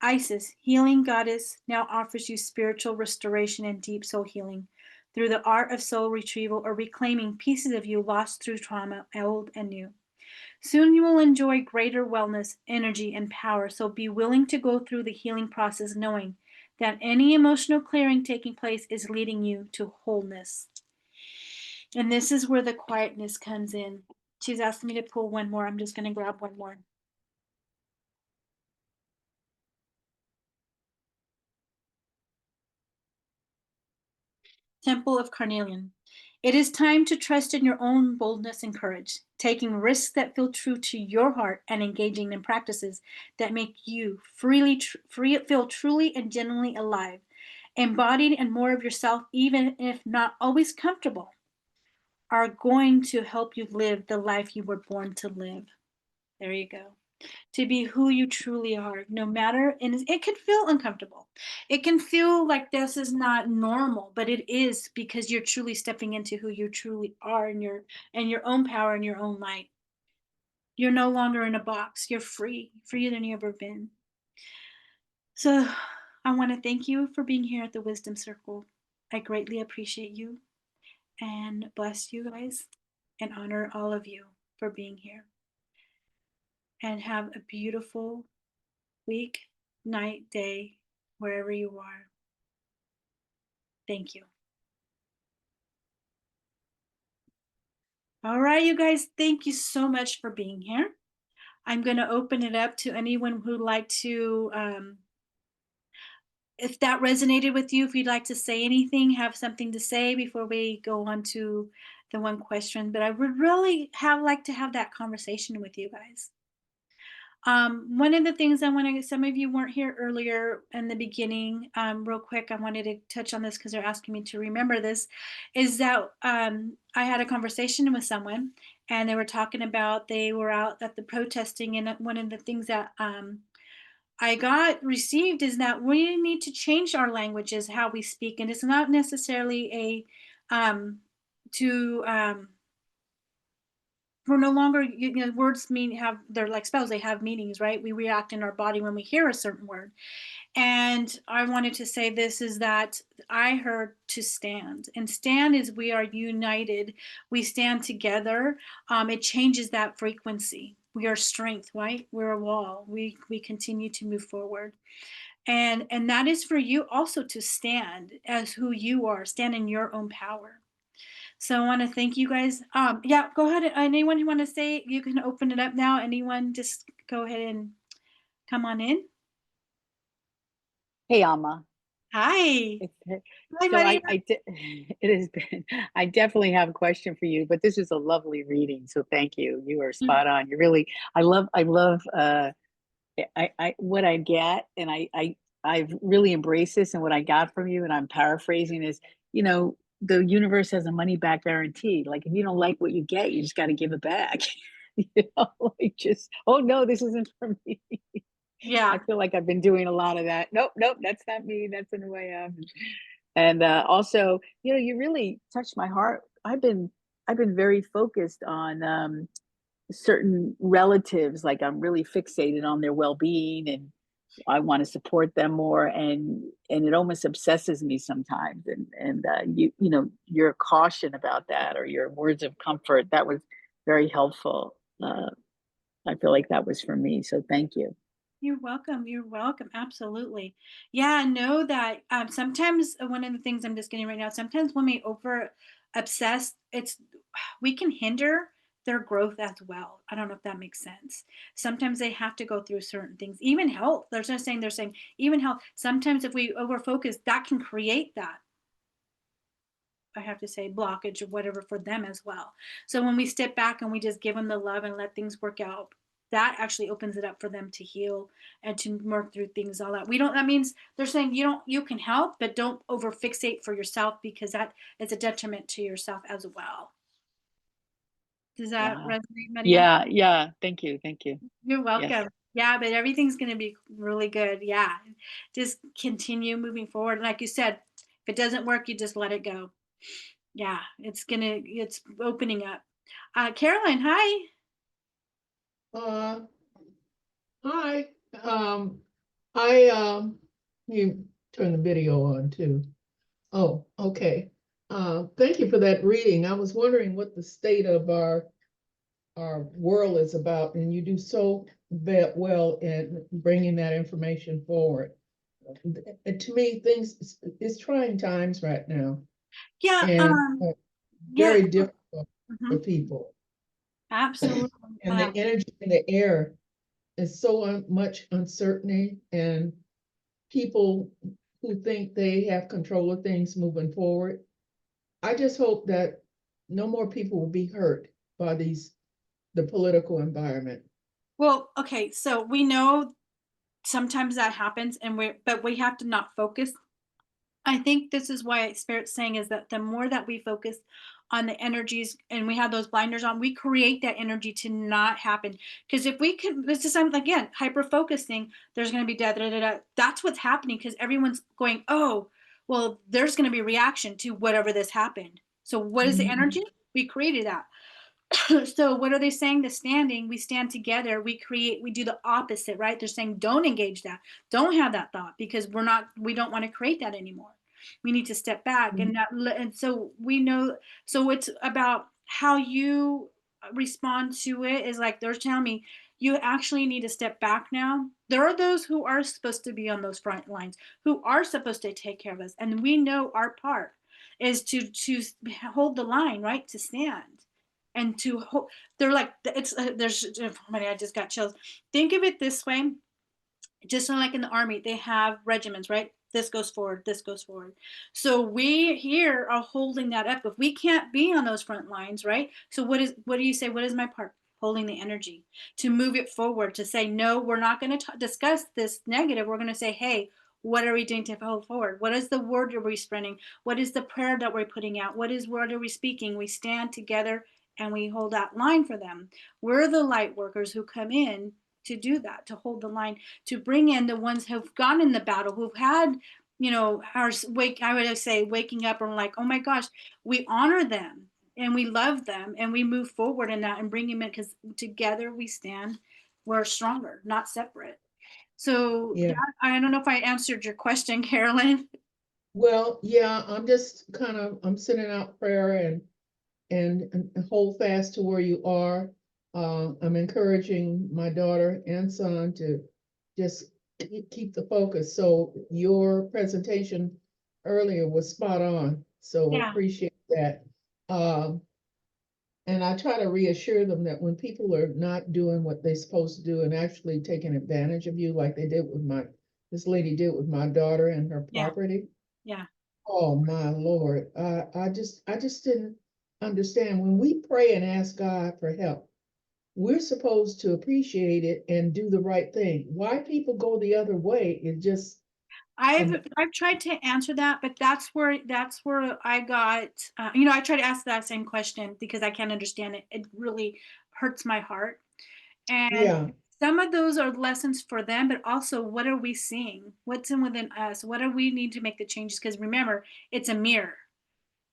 Isis, healing goddess, now offers you spiritual restoration and deep soul healing through the art of soul retrieval or reclaiming pieces of you lost through trauma, old and new. Soon you will enjoy greater wellness, energy, and power. So be willing to go through the healing process knowing that any emotional clearing taking place is leading you to wholeness. And this is where the quietness comes in. She's asked me to pull one more. I'm just going to grab one more. Temple of Carnelian. It is time to trust in your own boldness and courage, taking risks that feel true to your heart and engaging in practices that make you feel truly and genuinely alive, embodied and more of yourself, even if not always comfortable, are going to help you live the life you were born to live. There you go. To be who you truly are, no matter, and it can feel uncomfortable. It can feel like this is not normal, but it is because you're truly stepping into who you truly are in your own power and your own light. You're no longer in a box. You're free, freer than you ever been. So I want to thank you for being here at the Wisdom Circle. I greatly appreciate you and bless you guys and honor all of you for being here. And have a beautiful week, night, day, wherever you are. Thank you. All right, you guys, thank you so much for being here. I'm going to open it up to anyone who'd like to, if that resonated with you, if you'd like to say anything, have something to say before we go on to the one question. But I would really like to have that conversation with you guys. One of the things I want to, some of you weren't here earlier in the beginning, real quick, I wanted to touch on this because they're asking me to remember this, is that I had a conversation with someone and they were talking about, they were out at the protesting, and one of the things that I got received is that we need to change our languages, how we speak, and it's not necessarily a, to, we're no longer, words mean, have, they're like spells, they have meanings, right? We react in our body when we hear a certain word. And I wanted to say this is that I heard to stand, and stand is we are united, we stand together. It changes that frequency. We are strength, right? We're a wall. We continue to move forward. And that is for you also to stand as who you are, stand in your own power. So I want to thank you guys. Yeah, go ahead. Anyone who want to say, you can open it up now. Anyone, just go ahead and come on in. Hey, Alma. Hi. Hi, So Maria. it has been, I definitely have a question for you, but this is a lovely reading. So thank you. You are spot on. You really, I love, what I get, and I've really embraced this, and what I got from you, and I'm paraphrasing is, you know, the universe has a money back guarantee. Like if you don't like what you get, you just got to give it back. Like just, oh no, this isn't for me. Yeah. I feel like I've been doing a lot of that. Nope, nope, that's not me. That's in the way of. And also, you really touched my heart. I've been very focused on certain relatives. Like I'm really fixated on their well-being, and I want to support them more. And it almost obsesses me sometimes. And your caution about that, or your words of comfort, that was very helpful. I feel like that was for me. So thank you. You're welcome. You're welcome. Absolutely. Yeah, know that sometimes one of the things I'm just getting right now, sometimes when we over obsess, we can hinder their growth as well. I don't know if that makes sense. Sometimes they have to go through certain things, even health. They're saying even health. Sometimes if we over focus, that can create that, I have to say, blockage or whatever for them as well. So when we step back and we just give them the love and let things work out, that actually opens it up for them to heal and to work through things all out. That means they're saying you can help, but don't over fixate for yourself, because that is a detriment to yourself as well. Does that Wow. resonate, Maria? Yeah, yeah. Thank you. Thank you. You're Yes. welcome. Yeah, but everything's going to be really good. Yeah. Just continue moving forward. Like you said, if it doesn't work, you just let it go. Yeah, it's opening up. Caroline, hi. Uh, Hi. I you turn the video on too. Oh, okay. Thank you for that reading. I was wondering what the state of our world is about, and you do so well in bringing that information forward. And to me, it's trying times right now, Yeah, and yeah, very difficult for mhm, people. absolutely. And the energy in the air is so much uncertainty, and people who think they have control of things moving forward. I just hope that no more people will be hurt by the political environment. Well, okay, so we know sometimes that happens, and but we have to not focus. I think this is why Spirit's saying is that the more that we focus on the energies and we have those blinders on, we create that energy to not happen. Because if we can, this is something again, hyper focusing, there's going to be da, da, da, da. That's what's happening because everyone's going, oh, well, there's going to be reaction to whatever this happened. So what is the Mhm. energy? We created that. So what are they saying? The standing, we stand together, we create, we do the opposite, right? They're saying don't engage that, don't have that thought because we don't want to create that anymore. We need to step back and and so we know, so it's about how you respond to it is like they're telling me you actually need to step back now. There are those who are supposed to be on those front lines, who are supposed to take care of us, and we know our part is to hold the line, right? To stand and they're like it's there's I just got chills. Think of it this way, just like in the army they have regiments, right? This goes forward, this goes forward. So we here are holding that up. If we can't be on those front lines, right? So what do you say, what is my part? Holding the energy to move it forward, to say no, we're not going to discuss this negative. We're going to say, hey, what are we doing to hold forward? What is the word that we're spreading? What is the prayer that we're putting out? What is word are we speaking? We stand together and we hold that line for them. We're the light workers who come in to do that, to hold the line, to bring in the ones who've gone in the battle, who've had, our I would say waking up and like, oh my gosh, we honor them and we love them and we move forward in that and bring them in because together we stand, we're stronger, not separate. So Yeah. I don't know if I answered your question, Carolyn. Well, yeah, I'm sending out prayer and hold fast to where you are. I'm encouraging my daughter and son to just keep the focus. So your presentation earlier was spot on. So Yeah, appreciate that. Um, and I try to reassure them that when people are not doing what they're supposed to do and actually taking advantage of you, like this lady did with my daughter and her yeah, property. yeah. Oh my Lord. I just didn't understand. When we pray and ask God for help, we're supposed to appreciate it and do the right thing. Why people go the other way is just I've um, I've tried to answer that, but that's where I got. I try to ask that same question because I can't understand it. It really hurts my heart. And yeah, some of those are lessons for them, but also what are we seeing? What's in within us? What do we need to make the changes? Because remember, it's a mirror.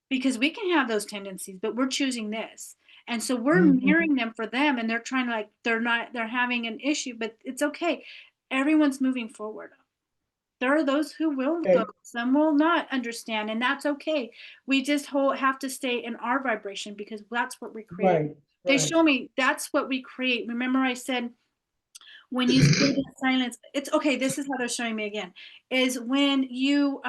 Because we can have those tendencies, but we're choosing this. And so we're mhm, mirroring them for them, and they're trying to like they're having an issue, but it's okay. Everyone's moving forward. There are those who will go, okay, some will not understand, and that's okay. We just have to stay in our vibration because that's what we create. right, They right. show me that's what we create. Remember, I said when you stay in silence, it's okay. This is how they're showing me again. Is when you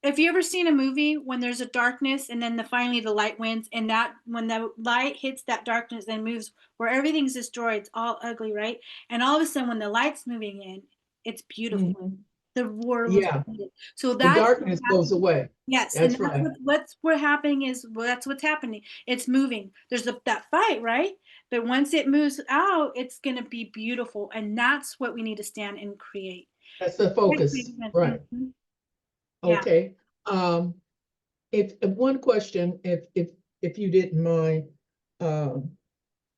if you ever seen a movie when there's a darkness and then finally the light wins and that when the light hits that darkness and moves where everything's destroyed, it's all ugly, right? And all of a sudden when the light's moving in, it's beautiful. Mhm. The world was Yeah, created. So the that's what's darkness goes happening. away. Yes, and That's right. what's happening is well, that's what's happening. It's moving. There's that fight, right? But once it moves out, it's gonna be beautiful, and that's what we need to stand and create. That's the focus. Right. Mhm. Yeah. Okay. Um, if one question, if you didn't mind, um,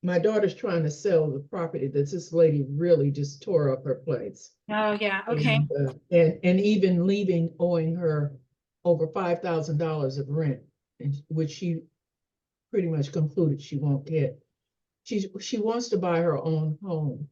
my daughter's trying to sell the property that this lady really just tore up her place, Oh yeah. Okay. and even leaving owing her over $5,000 of rent, which she pretty much concluded she won't get. She wants to buy her own home,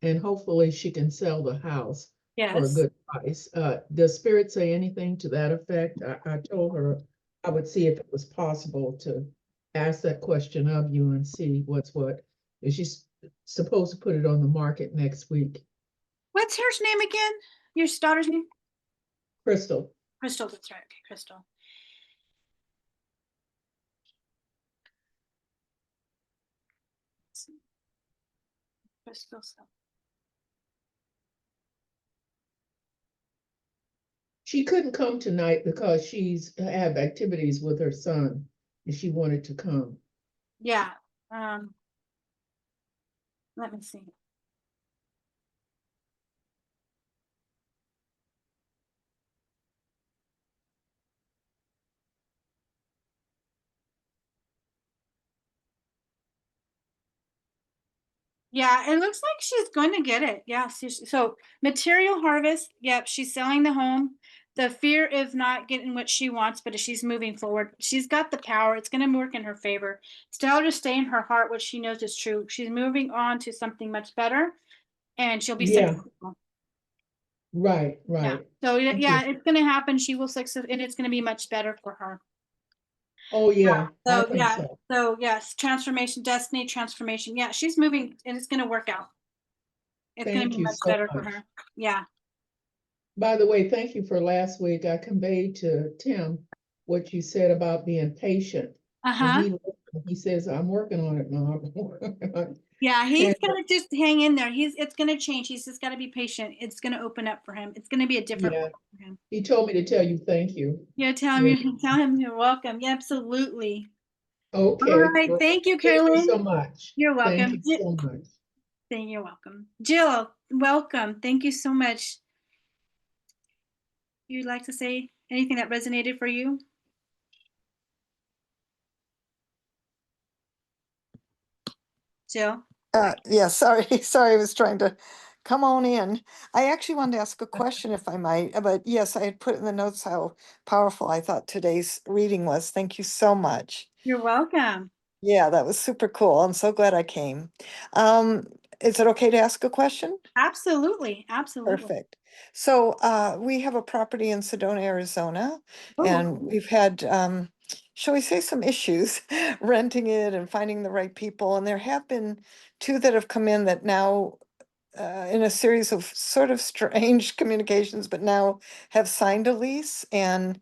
and hopefully she can sell the house for a Yes. good price. Does Spirit say anything to that effect? I told her I would see if it was possible to ask that question of you and see what's what. and she's supposed to put it on the market next week. What's her name again? Your daughter's name? Crystal. Crystal, that's right. Okay, Crystal. Crystal. She couldn't come tonight because she's have activities with her son, and she wanted to come. Yeah. Let me see. Yeah, it looks like she's going to get it. Yeah. So material harvest. Yep. She's selling the home. The fear of not getting what she wants, but she's moving forward. She's got the power. It's going to work in her favor. Tell her to stay in her heart, what she knows is true. She's moving on to something much better, and she'll be Yeah, successful. right, Yeah. right. So Thank you. yeah, it's going to happen. She will succeed, and it's going to be much better for her. Oh yeah, I So think yeah. so. So yes, transformation, destiny, transformation. Yeah, she's moving, and it's going to work out. It's going to Thank be you much so better for much. her. Yeah. By the way, thank you for last week. I conveyed to Tim what you said about being patient, and Uh-huh. he says, "I'm working on it, Mom." I'm working on it. Yeah, And he's gonna just hang in there. It's gonna change. He's just gotta be patient. It's gonna open up for him. It's gonna be a different yeah, world for him. he told me to tell you thank you. Yeah, tell him Yeah. tell him you're welcome. Yeah, absolutely. All Okay. right. Well, Thank you, thank you Carolyn. so much. You're Thank welcome. you so much. You're welcome. Jill, welcome. Thank you so much. You'd like to say anything that resonated for you? Jill? Yeah, sorry, sorry, I was trying to come on in. I actually wanted to ask a question if I might, but yes, I had put in the notes how powerful I thought today's reading was. Thank you so much. You're welcome. Yeah, that was super cool. I'm so glad I came. Um, is it okay to ask a question? Absolutely. Absolutely. Perfect. So we have a property in Sedona, Arizona, Oh, and we've had, shall we say, some issues renting it and finding the right people. And there have been two that have come in that now, in a series of sort of strange communications, but now have signed a lease and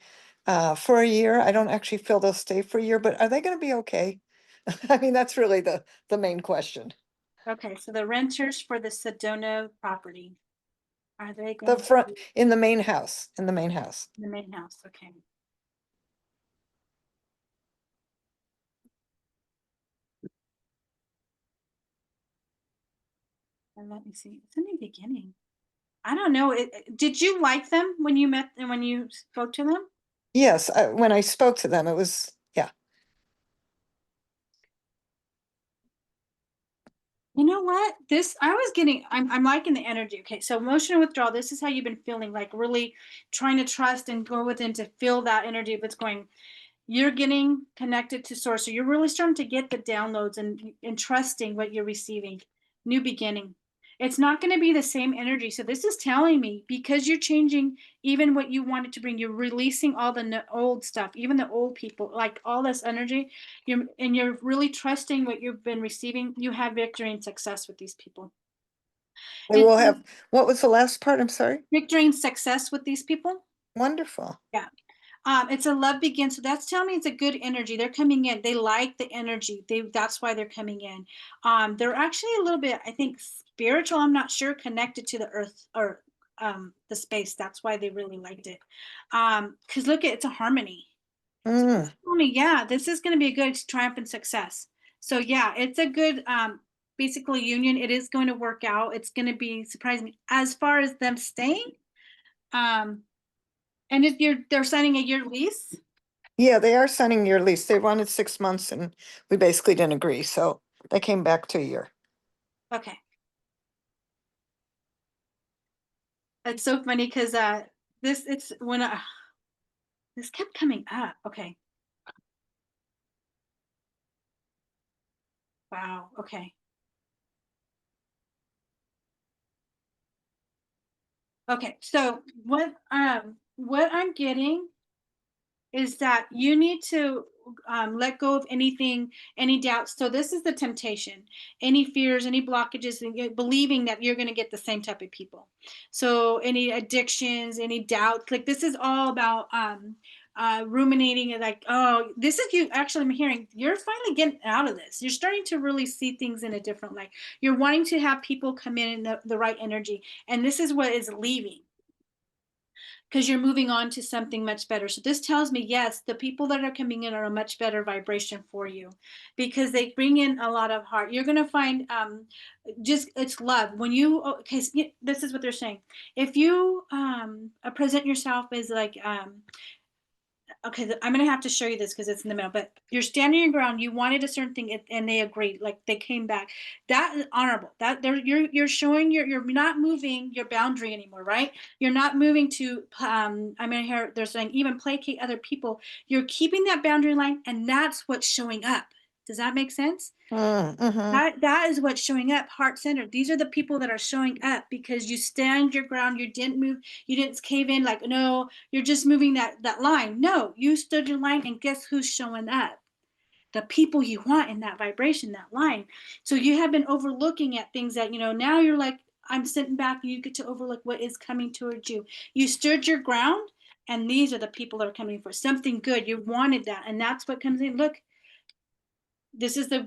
for a year. I don't actually feel they'll stay for a year, but are they going to be okay? I mean, that's really the main question. okay. So the renters for the Sedona property, are they The going to front be in the main house, in the main house. in the main house? Okay. And let me see. It's in the beginning. I don't know. Did you like them when you met and when you spoke to them? Yes, when I spoke to them, it was, yeah. You know what? I'm liking the energy. Okay. So emotional withdrawal, this is how you've been feeling, like really trying to trust and go within to feel that energy of what's going. You're getting connected to source. So you're really starting to get the downloads and trusting what you're receiving. New beginning. It's not going to be the same energy. So this is telling me because you're changing even what you wanted to bring, you're releasing all the old stuff, even the old people, like all this energy. You're really trusting what you've been receiving. You have victory and success with these people. We It's will have, what was the last part? I'm sorry. victory and success with these people. Wonderful. Yeah. It's a love begins. So that's telling me it's a good energy. They're coming in. They like the energy. That's why they're coming in. They're actually a little bit, I think, spiritual. I'm not sure, connected to the earth or the space. That's why they really liked it. Because look at it's a harmony. So Mm. yeah, this is going to be a good triumph and success. So yeah, it's a good basically union. It is going to work out. It's going to be surprising as far as them staying. Um, and if they're signing a year lease. Yeah, they are signing your lease. They wanted 6 months and we basically didn't agree. So they came back to a year. Okay. It's so funny because it's when this kept coming up. Okay. Wow. Okay. Okay. So what I'm getting is that you need to let go of anything, any doubts. So this is the temptation, any fears, any blockages, and believing that you're going to get the same type of people. So any addictions, any doubts, like this is all about ruminating and like, oh, this is you. Actually, I'm hearing you're finally getting out of this. You're starting to really see things in a different light. You're wanting to have people come in the right energy. And this is what is leaving, because you're moving on to something much better. So this tells me, yes, the people that are coming in are a much better vibration for you, because they bring in a lot of heart. You're going to find just it's love. When you, okay, this is what they're saying. If you present yourself as like, okay, I'm going to have to show you this because it's in the middle, but you're standing your ground. You wanted a certain thing and they agreed, like they came back. That is honorable. That you're showing you're not moving your boundary anymore, right? You're not moving to, I'm going to hear they're saying even placate other people. You're keeping that boundary line, and that's what's showing up. Does that make sense? Mm-hmm. That is what's showing up, heart centered. These are the people that are showing up because you stand your ground. You didn't move. You didn't cave in like, no, you're just moving that line. No, you stood your line, and guess who's showing up? The people you want in that vibration, that line. So you have been overlooking at things that, now you're like, I'm sitting back, and you get to overlook what is coming towards you. You stood your ground, and these are the people that are coming for something good. You wanted that, and that's what comes in. Look, this is the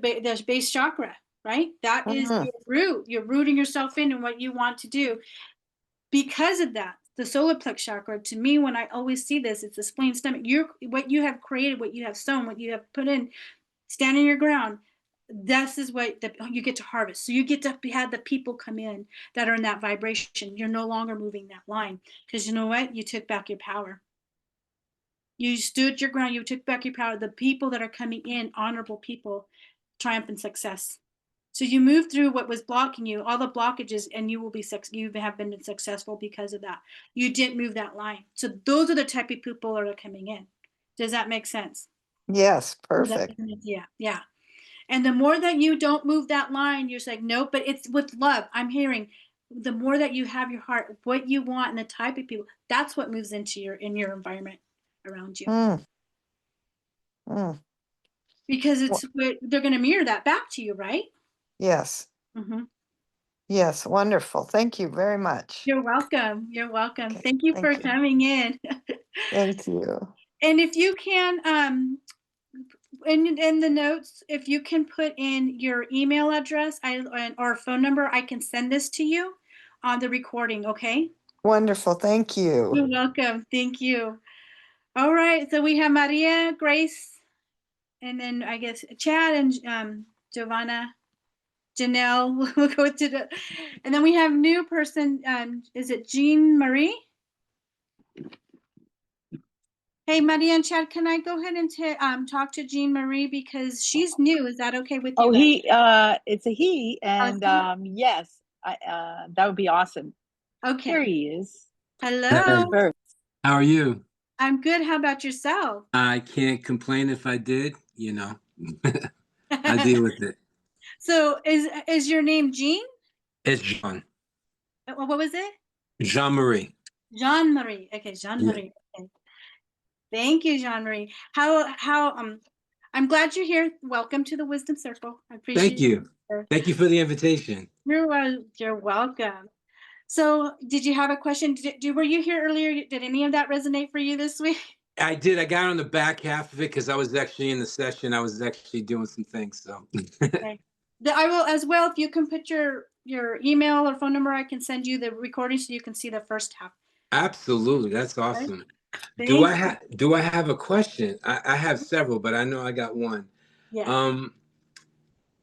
base chakra, right? That is Mm-hmm. your root. You're rooting yourself in what you want to do. Because of that, the solar plex chakra, to me, when I always see this, it's the spleen stomach. What you have created, what you have sown, what you have put in, standing your ground. This is what you get to harvest. So you get to have the people come in that are in that vibration. You're no longer moving that line, because you know what? You took back your power. You stood your ground. You took back your power. The people that are coming in, honorable people, triumph and success. So you move through what was blocking you, all the blockages, and you have been successful because of that. You didn't move that line. So those are the type of people that are coming in. Does that make sense? Yes, Does that perfect. make sense? Yeah, yeah. And the more that you don't move that line, you're saying no, but it's with love. I'm hearing the more that you have your heart, what you want, and the type of people, that's what moves into your environment around you. Mm, mm. Because Wha- they're going to mirror that back to you, right? Yes, Mm-hmm. yes, wonderful. Thank you very much. You're welcome. You're welcome. Okay, Thank you for thank you. coming in. Thank you. And if you can, in the notes, if you can put in your email address or phone number, I can send this to you on the recording. Okay. Wonderful, thank you. You're welcome. Thank you. All right. So we have Maria, Grace, and then I guess Chad and Giovanna. Janelle, we'll go to and then we have new person. Is it Jean Marie? Hey, Maria and Chad, can I go ahead and talk to Jean Marie because she's new? Is that okay with you Oh, guys? it's a he, and yes, that would be awesome. Here Okay. he is. Hello. Ladies Hey, first. how are you? I'm good. How about yourself? I can't complain if I did, I deal with it. So is your name Jean? It's John. What was it? Jean-Marie. Jean Marie. Okay, Jean Yeah. Marie. Okay. Thank you, Jean Marie. How I'm glad you're here. Welcome to the Wisdom Circle. I Thank appreciate you. you. Thank you for the invitation. You're welcome. So, did you have a question? Were you here earlier? Did any of that resonate for you this week? I did. I got on the back half of it because I was actually in the session. I was actually doing some things. So Okay. I will as well. If you can put your email or phone number, I can send you the recording so you can see the first half. absolutely, that's Okay. awesome. Do Thank I you. have a question? I have several, but I know I got one. Yeah. Um,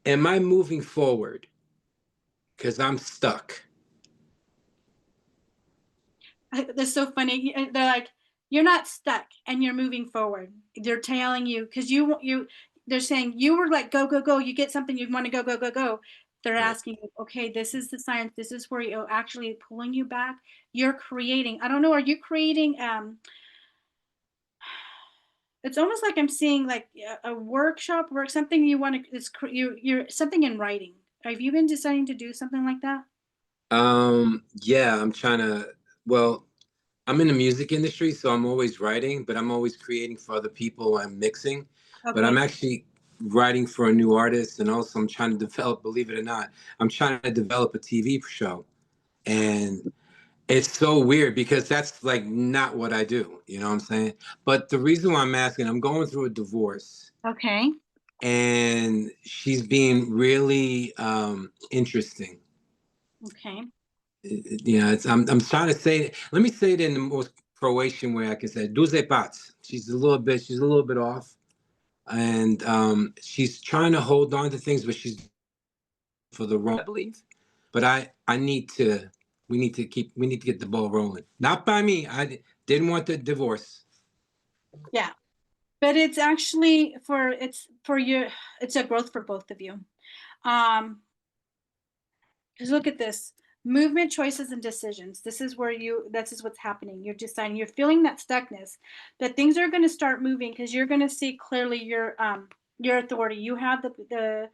am I moving forward? Because I'm stuck. That's so funny. They're like, you're not stuck and you're moving forward. They're telling you because they're saying you were like, go, go, go. You get something, you want to go, go, go, go. They're Right. asking you, okay, this is the science. This is where you're actually pulling you back. You're creating, I don't know, are you creating, it's almost like I'm seeing like a workshop or something you want to, you're something in writing. Have you been deciding to do something like that? Yeah, well, I'm in the music industry, so I'm always writing, but I'm always creating for other people. I'm mixing. but I'm Okay. actually writing for a new artist, and also I'm trying to develop, believe it or not, I'm trying to develop a TV show. And it's so weird because that's like not what I do, you know what I'm saying? But the reason why I'm asking, I'm going through a divorce, Okay. and she's being really interesting. Okay. Yeah, I'm trying to say it. Let me say it in the most Croatian way I can say. Duze pac. She's a little bit off, and she's trying to hold on to things, but she's for the wrong, I believe. But I need to. We need to get the ball rolling. Not by me. I didn't want the divorce. Yeah. But it's actually it's for your, it's a growth for both of you. Um, because look at this movement, choices, and decisions. This is where this is what's happening. You're deciding, you're feeling that stuckness, that things are going to start moving because you're going to see clearly your authority. You have the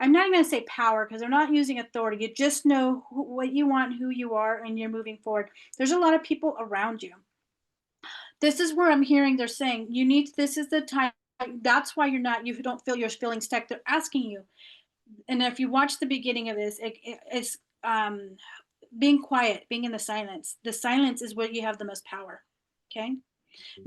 I'm not going to say power because they're not using authority. You just know what you want, who you are, and you're moving forward. There's a lot of people around you. This is where I'm hearing they're saying you need, this is the time. That's why you don't feel you're feeling stuck. They're asking you. And if you watch the beginning of this, it's being quiet, being in the silence. The silence is where you have the most power. Okay.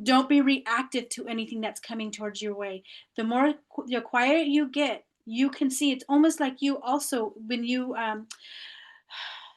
Don't be reactive to anything that's coming towards your way. The more the quiet you get, you can see, it's almost like you also, when you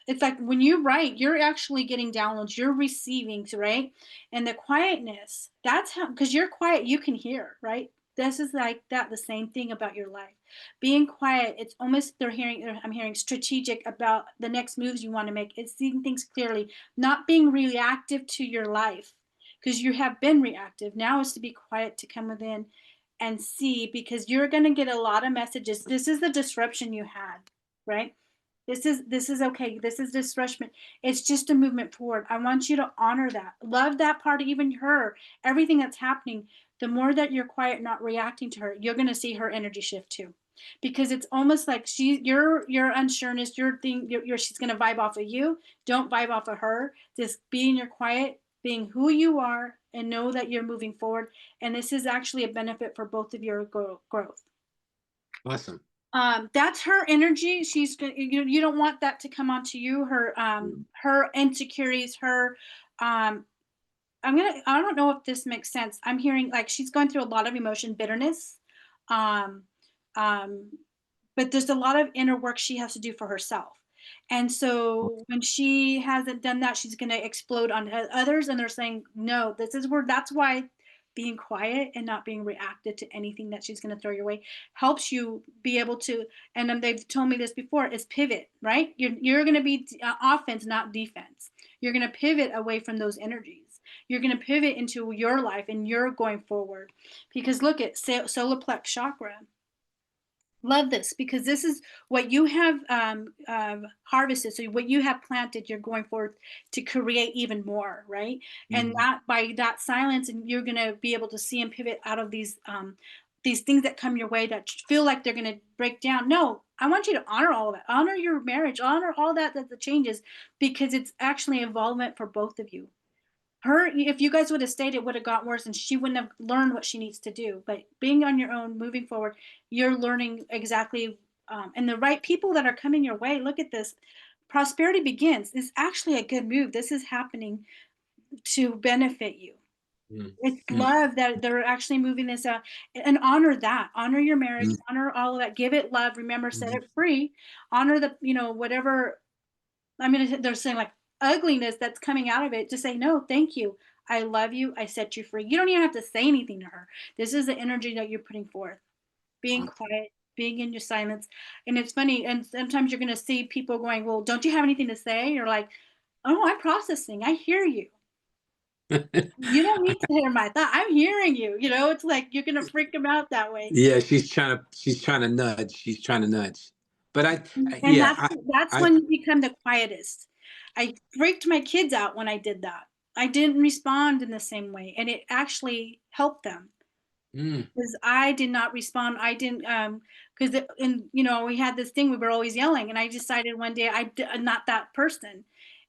it's like when you write, you're actually getting downloads, you're receiving, right? And the quietness, that's how, because you're quiet, you can hear, right? This is like that, the same thing about your life. Being quiet, it's almost, I'm hearing strategic about the next moves you want to make. It's seeing things clearly, not being reactive to your life, because you have been reactive. Now is to be quiet, to come within and see, because you're going to get a lot of messages. This is the disruption you had, right? This is okay. This is disruption. It's just a movement forward. I want you to honor that. Love that part, even her, everything that's happening. The more that you're quiet, not reacting to her, you're gonna see her energy shift too. Because it's almost like your unsureness, your thing, she's gonna vibe off of you. Don't vibe off of her. Just be in your quiet, being who you are, and know that you're moving forward. And this is actually a benefit for both of your growth. Awesome. That's her energy. You don't want that to come onto you. Her insecurities, her um I don't know if this makes sense. I'm hearing like she's going through a lot of emotion, bitterness. Um um but there's a lot of inner work she has to do for herself. And so when she hasn't done that, she's going to explode on others. And they're saying, no, this is where, that's why being quiet and not being reactive to anything that she's going to throw your way helps you be able to, and they've told me this before, is pivot, right? You're going to be offense, not defense. You're going to pivot away from those energies. You're going to pivot into your life and you're going forward. Because look at solar plex chakra. Love this, because this is what you have harvested. So what you have planted, you're going forth to create even more, right? And Mhm. that, by that silence, and you're going to be able to see and pivot out of these things that come your way that feel like they're going to break down. No, I want you to honor all of it. Honor your marriage. Honor all that the changes, because it's actually involvement for both of you. Her, if you guys would have stayed, it would have got worse and she wouldn't have learned what she needs to do. But being on your own, moving forward, you're learning exactly, and the right people that are coming your way. Look at this. Prosperity begins. It's actually a good move. This is happening to benefit you. Mhm. It's Mhm. love that they're actually moving this out, and honor that. Honor your marriage, Mhm. honor all of that. Give it love. Remember, set it free. Honor the, whatever, I mean, they're saying like ugliness that's coming out of it. Just say, no, thank you. I love you. I set you free. You don't even have to say anything to her. This is the energy that you're putting forth. Being quiet, being in your silence. And it's funny. And sometimes you're going to see people going, well, don't you have anything to say? You're like, oh, I'm processing. I hear you. You don't need to hear my thought. I'm hearing you. It's like you're going to freak them out that way. Yeah, she's trying to nudge. She's trying to nudge. But And yeah, that's I when you become the quietest. I freaked my kids out when I did that. I didn't respond in the same way, and it actually helped them mm, because I did not respond. I didn't because and we had this thing we were always yelling, and I decided one day I'm not that person,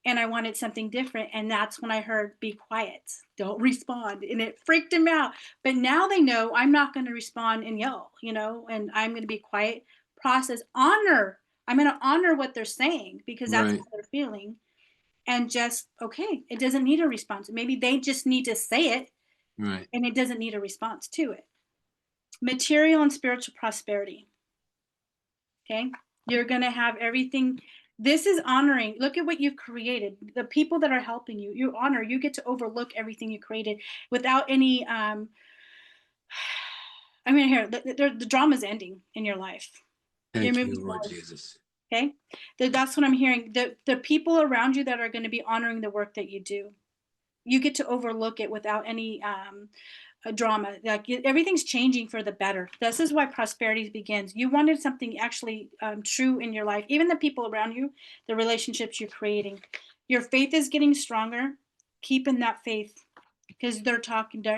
and I wanted something different. And that's when I heard, be quiet, don't respond. And it freaked him out. But now they know I'm not going to respond and yell, and I'm going to be quiet, process, honor. I'm going to honor what they're saying because that's Right. how they're feeling. And just, okay, it doesn't need a response. Maybe they just need to say it, Right. and it doesn't need a response to it. Material and spiritual prosperity. Okay. You're going to have everything. This is honoring. Look at what you've created. The people that are helping you, you honor, you get to overlook everything you created without any, here, the drama's ending in your life. You're Thank you, moving Lord forward. Jesus. Okay. That's what I'm hearing. The people around you that are going to be honoring the work that you do, you get to overlook it without any drama. Like everything's changing for the better. This is why prosperity begins. You wanted something actually true in your life. Even the people around you, the relationships you're creating, your faith is getting stronger. Keep in that faith because they're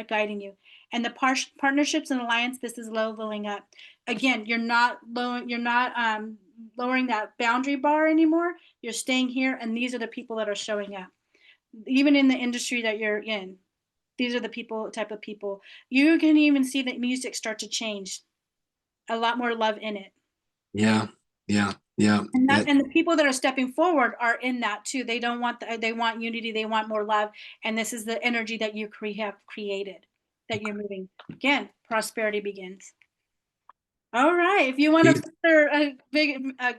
guiding you. And the partnerships and alliance, this is leveling up. Again, you're not lowering that boundary bar anymore. You're staying here, and these are the people that are showing up. Even in the industry that you're in, these are the type of people. You can even see that music start to change. A lot more love in it. Yeah. Yeah. Yeah. And the people that are stepping forward are in that too. They don't want they want unity, they want more love. And this is the energy that you have created, that you're moving. Again, prosperity begins. All right. If you want to further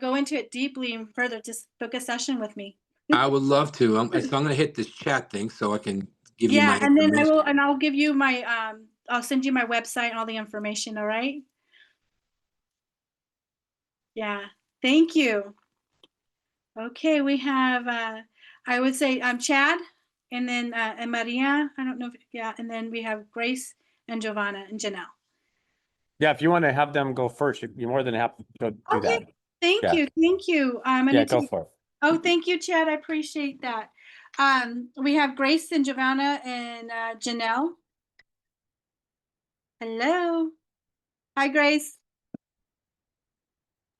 go into it deeply and further, just book a session with me. I would love to. So I'm going to hit this chat thing so I can give you Yeah, my and then information. I'll give you my I'll send you my website and all the information, all right? Yeah. Thank you. Okay, we have I would say Chad, and then and Maria. I don't know if, yeah, and then we have Grace and Giovanna and Janelle. Yeah, if you want to have them go first, you're more than happy to do that. Okay. Thank Yeah. you. Thank you. Yeah, go for it. Oh, thank you, Chad. I appreciate that. We have Grace and Giovanna and Janelle. Hello. Hi, Grace.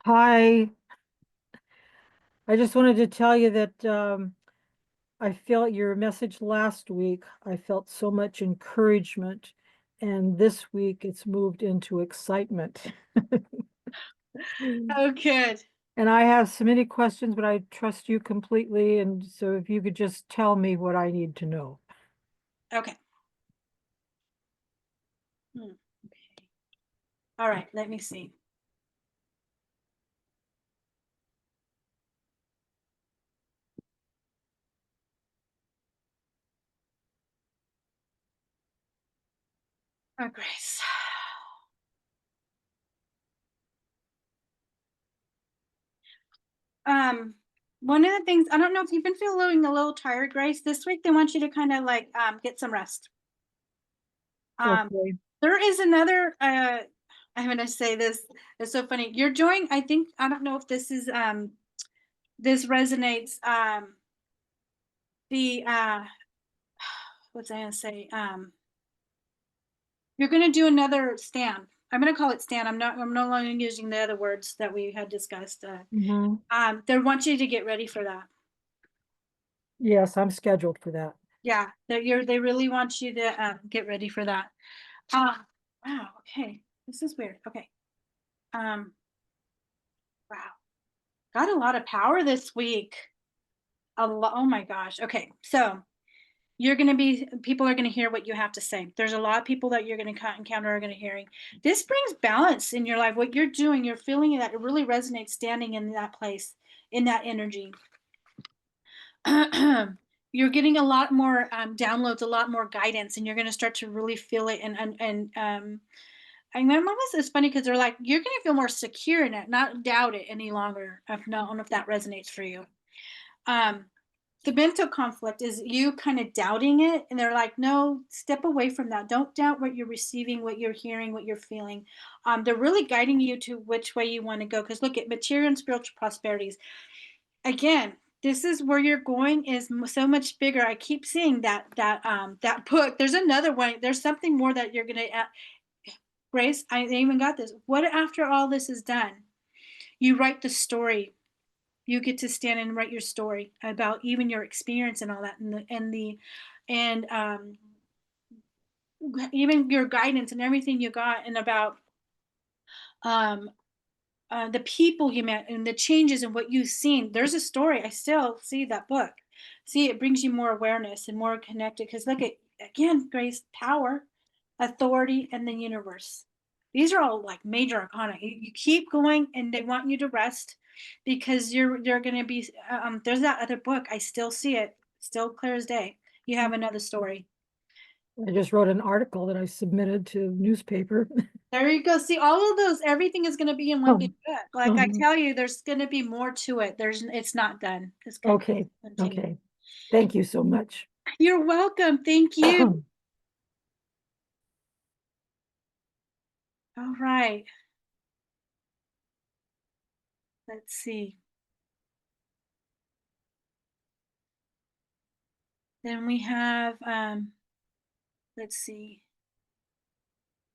Hi. I just wanted to tell you that I felt your message last week. I felt so much encouragement, and this week it's moved into excitement. Oh, good. And I have so many questions, but I trust you completely. And so if you could just tell me what I need to know. Okay. Okay. All right. Let me see. Oh, Grace. One of the things, I don't know if you've been feeling a little tired, Grace. This week they want you to kind of like get some rest. Okay. There is another I'm gonna say this, it's so funny. You're doing, I think, I don't know if this is this resonates. The what's I gonna say? You're gonna do another stand. I'm gonna call it stand. I'm no longer using the other words that we had discussed. They want you to get ready for that. Yes, I'm scheduled for that. Yeah, they really want you to get ready for that. Wow, okay. This is weird. Okay. Wow. Got a lot of power this week. A lot. Oh my gosh. Okay. So people are going to hear what you have to say. There's a lot of people that you're going to encounter are going to hearing. This brings balance in your life. What you're doing, you're feeling that it really resonates standing in that place, in that energy. You're getting a lot more downloads, a lot more guidance, and you're going to start to really feel it. I mean, it's funny because they're like, you're going to feel more secure in it, not doubt it any longer. I don't know if that resonates for you. The mental conflict is you kind of doubting it, and they're like, no, step away from that. Don't doubt what you're receiving, what you're hearing, what you're feeling. They're really guiding you to which way you want to go. Because look at material and spiritual prosperities. Again, this is where you're going is so much bigger. I keep seeing that book. There's another one. There's something more that you're gonna. Grace, I even got this. What after all this is done? You write the story. you get to stand and write your story about even your experience and all that, and even your guidance and everything you got, and about um the people you met and the changes and what you've seen. There's a story. I still see that book. See, it brings you more awareness and more connected. Because look at, again, grace, power, authority, and the universe. These are all like major arcana. You keep going, and they want you to rest because you're going to be. There's that other book. I still see it, still clear as day. You have another story. I just wrote an article that I submitted to newspaper. There you go. See, all of those, everything is going to be in one big book. Like I Mhm. tell you, there's going to be more to it. It's not done. It's going to Okay, continue. okay. Thank you so much. You're welcome. Thank you. All right. Let's see. Then we have, let's see.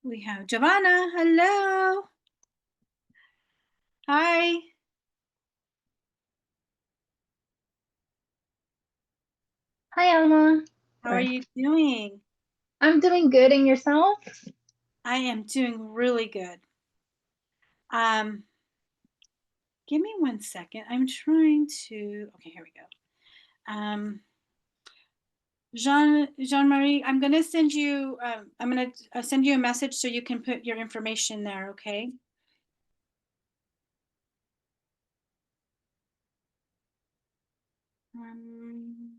We have Giovanna. Hello. Hi. Hi, Alma. How are you doing? I'm doing good, and yourself? I am doing really good. Um, Give me 1 second. I'm trying to, okay, here we go. Jean-Marie, I'm going to send you, I'm going to send you a message so you can put your information there, okay? Um,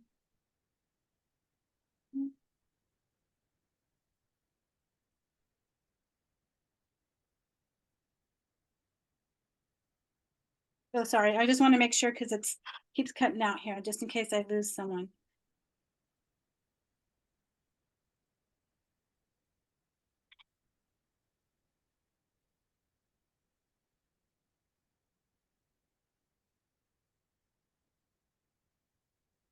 oh, sorry. I just want to make sure because it's keeps cutting out here, just in case I lose someone.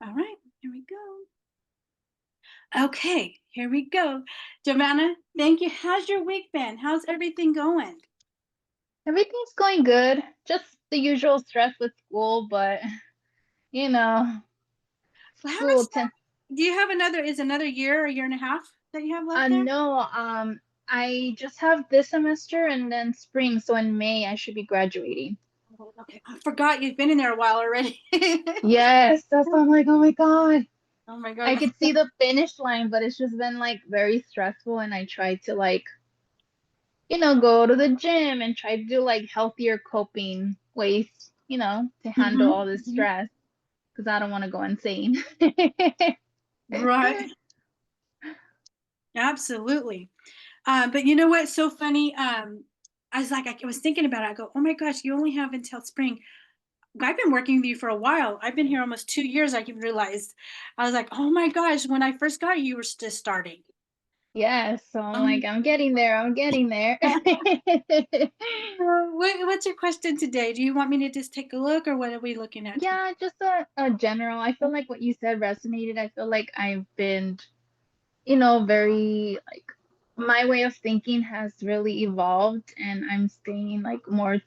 All right, here we go. Okay, here we go. Giovanna, thank you. How's your week been? How's everything going? Everything's going good. Just the usual stress with school, but you know, Well, how much school tends. do you have is another year or year and a half that you have left there? No, I just have this semester and then spring, so in May I should be graduating. Oh, okay, I forgot you've been in there a while already. Yes, that's why I'm like, oh my God. Oh my I God. could see the finish line, but it's just been like very stressful, and I try to like, go to the gym and try to do like healthier coping ways, to handle all this Mhm. stress because I don't want to go insane. Right. Absolutely. But you know what's so funny? I was thinking about it. I go, oh my gosh, you only have until spring. I've been working with you for a while. I've been here almost 2 years. I realized, I was like, oh my gosh, when I first got you, you were just starting. Yes, so I'm Um, like, I'm getting there. I'm getting there. what's your question today? Do you want me to just take a look, or what are we looking at today? Yeah, just a general. I feel like what you said resonated. I feel like I've been, very like my way of thinking has really evolved, and I'm staying like more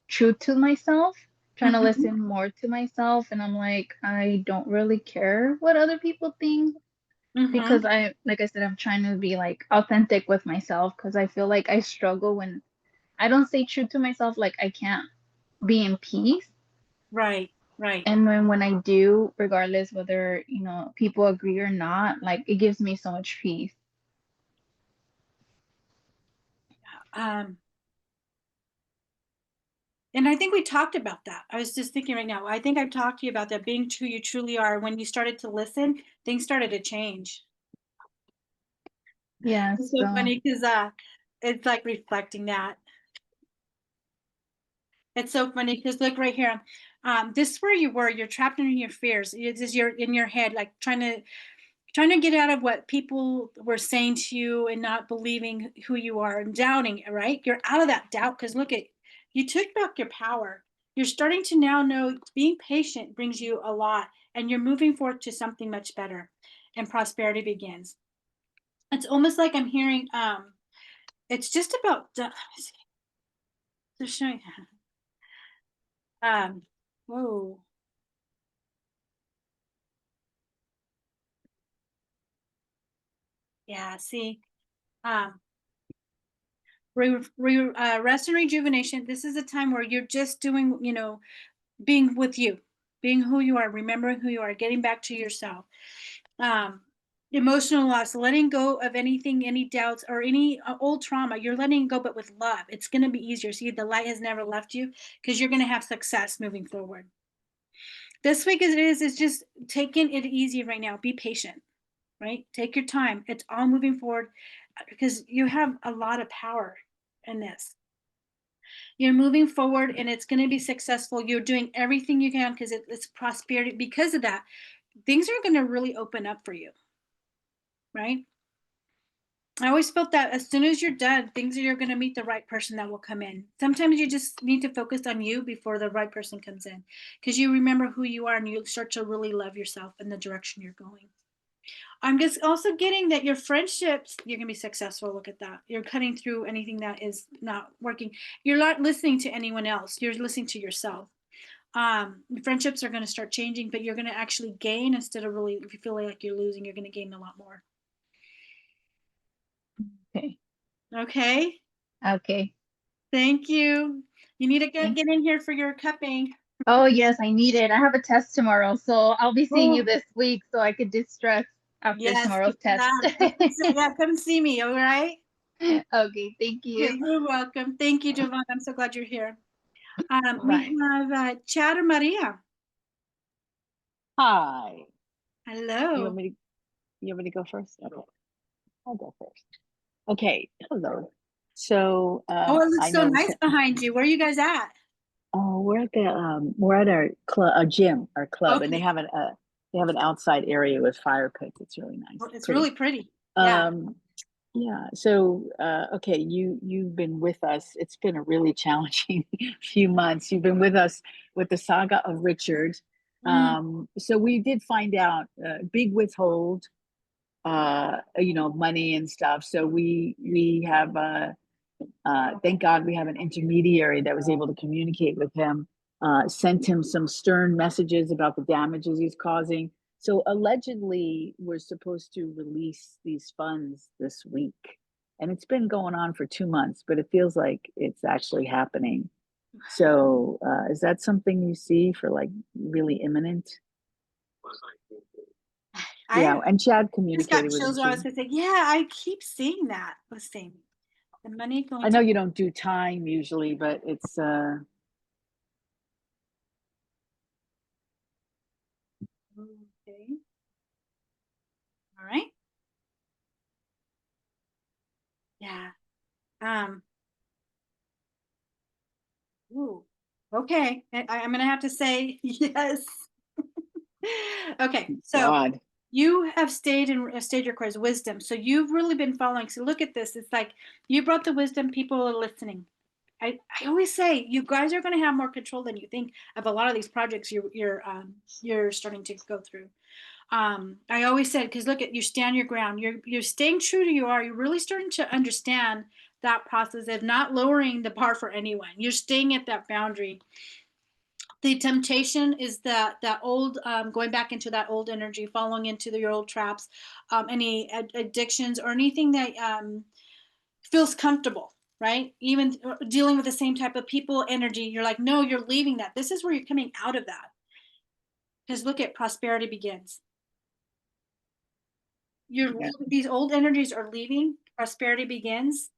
true to myself, trying to Mhm. listen more to myself. And I'm like, I don't really care what other people think Mhm. because like I said, I'm trying to be like authentic with myself because I feel like I struggle when I don't stay true to myself, like I can't be in peace. Right. Right. And when I do, regardless whether, people agree or not, like it gives me so much peace. Um, and I think we talked about that. I was just thinking right now. I think I've talked to you about that, being who you truly are. When you started to listen, things started to change. It's Yes. so So funny because it's like reflecting that. It's so funny because look right here. This is where you were. You're trapped in your fears. It's just you're in your head, like trying to get out of what people were saying to you and not believing who you are and doubting. Right? You're out of that doubt because look at you took back your power. You're starting to now know being patient brings you a lot, and you're moving forward to something much better, and prosperity begins. It's almost like I'm hearing. It's just about. Let me see. They're showing. Um, Whoa. Yeah, see, um, rest and rejuvenation. This is a time where you're just doing, being with you, being who you are, remembering who you are, getting back to yourself. Um, Emotional loss, letting go of anything, any doubts or any old trauma. You're letting go, but with love. It's going to be easier. See, the light has never left you because you're going to have success moving forward. This week as it is just taking it easy right now. Be patient, right? Take your time. It's all moving forward because you have a lot of power in this. You're moving forward and it's going to be successful. You're doing everything you can because it's prosperity. Because of that, things are going to really open up for you, right? I always felt that as soon as you're done, things are you're going to meet the right person that will come in. Sometimes you just need to focus on you before the right person comes in because you remember who you are and you start to really love yourself in the direction you're going. I'm just also getting that your friendships, you're going to be successful. Look at that. You're cutting through anything that is not working. You're not listening to anyone else. You're listening to yourself. Friendships are going to start changing, but you're going to actually gain instead of really, if you feel like you're losing, you're going to gain a lot more. Okay. Okay. Okay. Thank you. You need to get Thank- in here for your cupping. Oh, yes, I need it. I have a test tomorrow, so I'll be seeing you Oh, this week so I could distress after yes. tomorrow's test. Yeah, come see me. All right. Okay, thank Okay, you. you're welcome. Thank you, Giovanna. I'm so glad you're here. Bye. We have Chad or Maria. Hi. You want Hello. me to you want me to go first? Okay. I'll go first. Okay. Hello. So Oh, it looks I so know nice behind you. Where are you guys at? we're at the we're at our club, our gym, our club, and Okay. they have an outside area with fire pits. It's really nice. Well, It's it's pretty. really pretty. Yeah. Um, yeah. So okay, you've been with us. It's been a really challenging few months. You've been with us with the saga of Richard. Mm. So we did find out big withhold, money and stuff. So we have thank God we have an intermediary that was able to communicate with him, sent him some stern messages about the damages he's causing. So allegedly, we're supposed to release these funds this week. And it's been going on for 2 months, but it feels like it's actually happening. So is that something you see for like really imminent? Yeah, I and Chad just got communicated with him chills. I was too. gonna say, yeah, I keep seeing that listing. The money I going know to. you don't do time usually, but it's Okay. All right. Yeah. Um. Ooh. Okay. I'm gonna have to say yes. Okay. So God. you have stayed your course, wisdom. So you've really been following. So look at this. It's like you brought the wisdom. People are listening. I always say you guys are going to have more control than you think of a lot of these projects you're starting to go through. I always said, because look at you stand your ground. You're staying true to you are. You're really starting to understand that process of not lowering the bar for anyone. You're staying at that boundary. The temptation is that old going back into that old energy, following into your old traps, any addictions or anything that feels comfortable, right? Even dealing with the same type of people energy, you're like, no, you're leaving that. This is where you're coming out of that. Because look at prosperity begins. Yeah. These old energies are leaving, prosperity begins.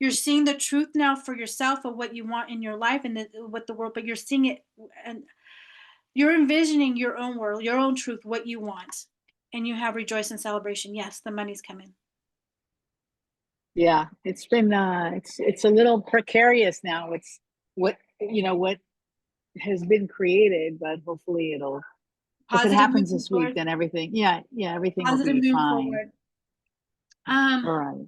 You're seeing the truth now for yourself of what you want in your life and what the world, but you're seeing it and you're envisioning your own world, your own truth, what you want. And you have rejoice and celebration. Yes, the money's coming. Yeah, it's been it's a little precarious now. It's what has been created, but hopefully it'll if it Positive happens moving this week, forward. then everything will Positive be moving fine. forward. Um, All right.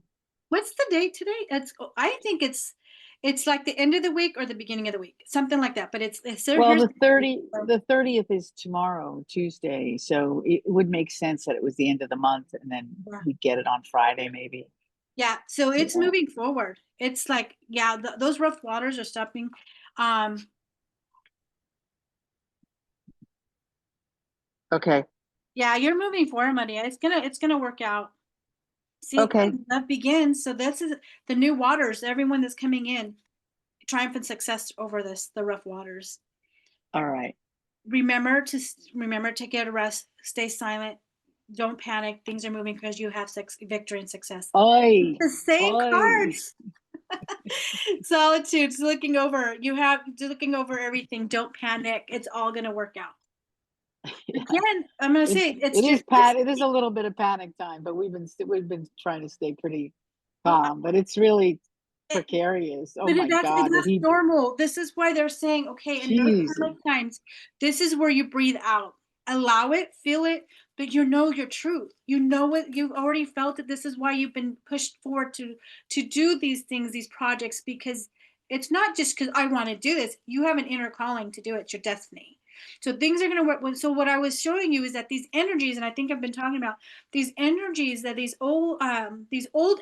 What's the date today? I think it's like the end of the week or the beginning of the week, something like that. But Well, here's the 30th is tomorrow, Tuesday, so it would make sense that it was the end of the month, and then we'd get it on Friday, maybe. yeah. So it's Yeah. moving forward. It's like those rough waters are stopping. Um, Okay. Yeah, you're moving forward, Maria. It's gonna work out. See, Okay. love begins. So this is the new waters. Everyone that's coming in, triumph and success over the rough waters. All right. Remember to get a rest. Stay silent. Don't panic. Things are moving because you have victory and success. Oi. The same Oi. cards. Solitude's looking over. Looking over everything. Don't panic. It's all gonna work out. Yeah. Again, I'm gonna say it's It your is it is a little bit of panic time, but we've been trying to stay pretty calm, but it's really precarious. Oh But my God. What that's he normal. This is why they're saying, okay, in those Jesus. panic times, this is where you breathe out. Allow it, feel it, but you know your truth. You know what you've already felt it. This is why you've been pushed forward to do these things, these projects, because it's not just because I want to do this. You have an inner calling to do it. It's your destiny. So things are going to work. So what I was showing you is that these energies, and I think I've been talking about these energies, that these old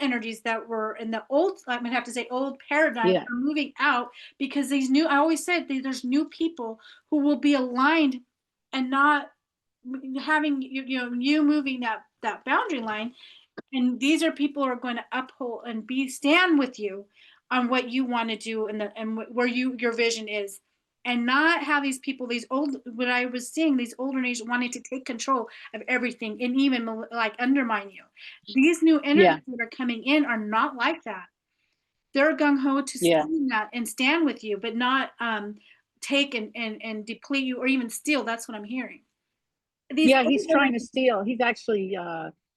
energies that were in the old, I'm gonna have to say old paradigm, Yeah. are moving out, because these new, I always said there's new people who will be aligned and not having you moving that boundary line, and these are people who are going to uphold and stand with you on what you want to do and where your vision is, and not have these people, these old, what I was seeing, these older nations wanting to take control of everything and even like undermine you. These new Yeah. energies that are coming in are not like that. They're gung-ho to Yeah. stand that and stand with you, but not take and deplete you or even steal. That's what I'm hearing. These Yeah, old he's trying to steal. He's actually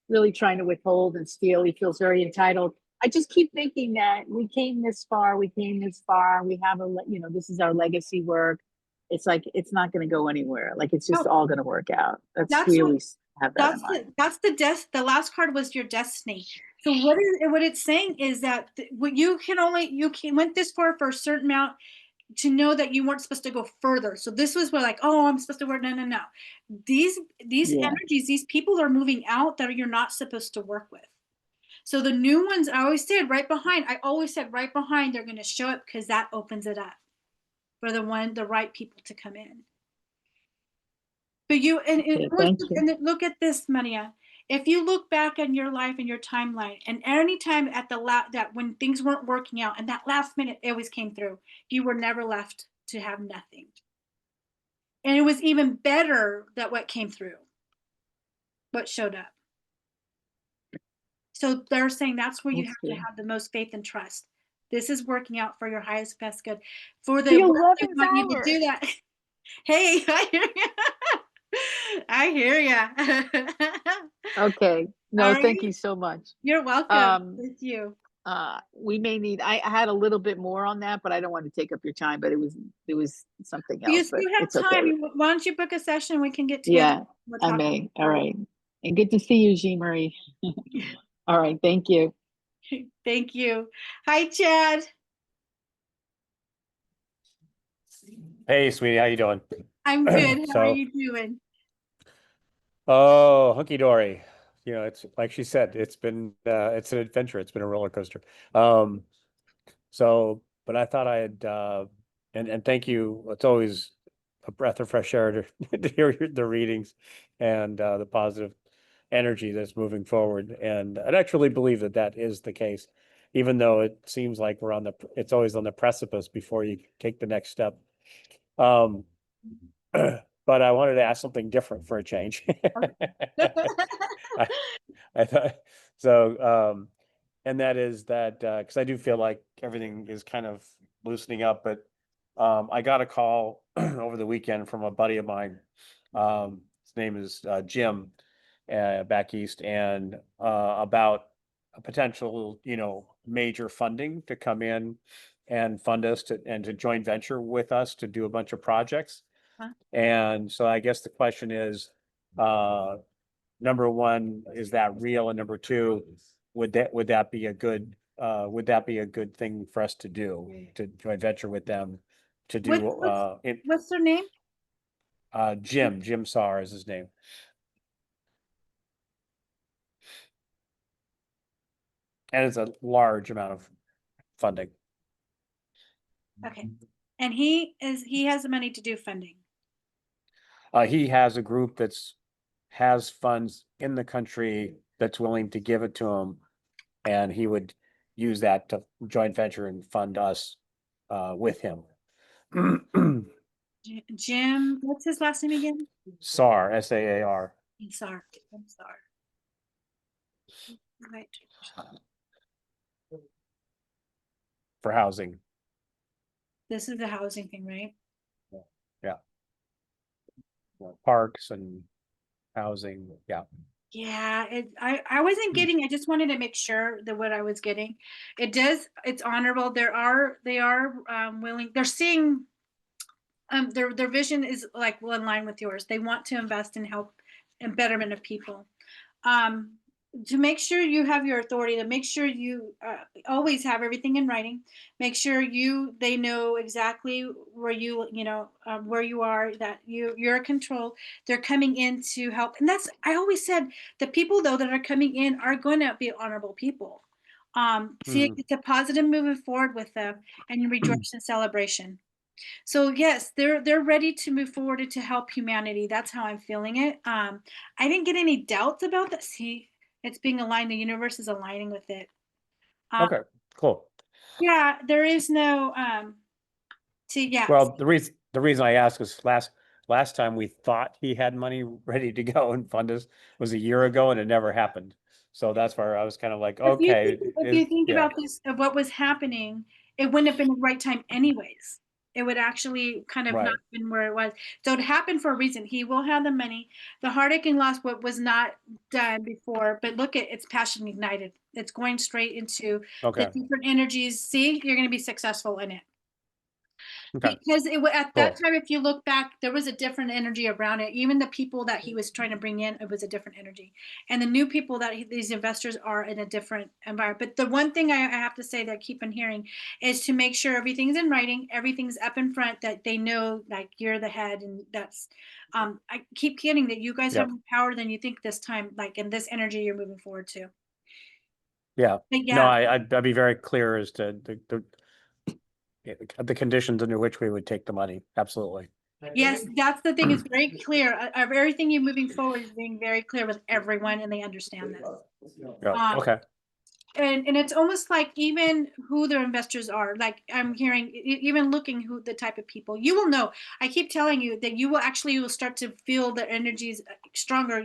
really trying to withhold and steal. He feels very entitled. I just keep thinking that we came this far, we came this far, we have this is our legacy work. It's like it's not going to go anywhere. Like it's just no, all going to work out. Let's that's what really have that in mind. that's the death. The last card was your destiny. So what it's saying is that what you can went this far for a certain amount to know that you weren't supposed to go further. So this was where like, oh, I'm supposed to work. No. These Yeah. energies, these people are moving out that you're not supposed to work with. So the new ones, I always said right behind. I always said right behind. They're going to show up because that opens it up for the right people to come in. But you Okay, thank you. and look at this, Maria. If you look back on your life and your timeline, and any time at that when things weren't working out, and that last minute it always came through, you were never left to have nothing. And it was even better that what came through, what showed up. So they're saying that's where you That's have to good. have the most faith and trust. This is working out for your highest best good. For The the work they 11th want you to hour. do that. Hey, I hear you. I hear you. Okay. All No, thank right. you so much. You're welcome. Um, Thank you. we may need I had a little bit more on that, but I don't want to take up your time, but it was something You else, but still have it's okay. time. Why don't you book a session? We can get together. Yeah, We'll I talk may. All more. right. And good to see you, Jean Marie. All right, thank you. Thank you. Hi, Chad. Hey, sweetie, how you doing? I'm good. How are So, you doing? oh, hunky dory. You know, it's like she said, it's an adventure. It's been a roller coaster. Um, but I thought and thank you. It's always a breath of fresh air to hear the readings and the positive energy that's moving forward. And I actually believe that that is the case, even though it seems like it's always on the precipice before you take the next step. Um, but I wanted to ask something different for a change. I, I thought so. And that is that because I do feel like everything is kind of loosening up, but I got a call over the weekend from a buddy of mine. His name is Jim, back east, and about a potential, major funding to come in and fund us to joint venture with us to do a bunch of projects. Huh? And so I guess the question is, number one, is that real? And number two, would that be a good thing for us to do, to joint venture with them to What, do what's their name? Jim Saar is his name. And it's a large amount of funding. Okay. And he has the money to do funding. He has a group has funds in the country that's willing to give it to him. And he would use that to joint venture and fund us with him. Jim, what's his last name again? SAR, SAAR. I'm sorry. I'm sorry. Right. For housing. This is the housing thing, right? Yeah. Parks and housing. Yeah. Yeah, I wasn't getting, I just wanted to make sure that what I was getting. It's honorable. They are willing, they're seeing their vision is like well in line with yours. They want to invest in help and betterment of people. Um, to make sure you have your authority, to make sure you always have everything in writing. Make sure they know exactly where where you are, that you're in control. They're coming in to help, and that's I always said the people though that are coming in are going to be honorable people. See, it's a positive moving forward with them, and you rejoice in celebration. So yes, they're ready to move forward and to help humanity. That's how I'm feeling it. I didn't get any doubts about that. See, it's being aligned. The universe is aligning with it. Okay, cool. Yeah, there is no see, yeah. Well, the reason I asked is last time we thought he had money ready to go and fund us was a year ago, and it never happened. So that's where I was kind of like, okay, If you think yeah, about this of what was happening, it wouldn't have been the right time anyways. It would actually kind of not right, been where it was. So it happened for a reason. He will have the money. The heartache and loss what was not done before, but look at it's passion ignited. It's going straight into the okay, different energies. See, you're going to be successful in it. okay, Because at that cool, time, if you look back, there was a different energy around it. Even the people that he was trying to bring in, it was a different energy. And the new people that these investors are in a different environment. But the one thing I have to say that I keep on hearing is to make sure everything's in writing, everything's up in front, that they know like you're the head. And that's, I keep getting that you guys yeah, have more power than you think this time, like in this energy you're moving forward to. yeah. But No, yeah, I'd be very clear as to the conditions under which we would take the money. Absolutely. yes, that's the thing. It's very clear. Of everything you moving forward is being very clear with everyone, and they understand this. Yeah, Um, okay, and it's almost like even who their investors are. Like I'm hearing, even looking who the type of people you will know. I keep telling you that you will start to feel the energies stronger.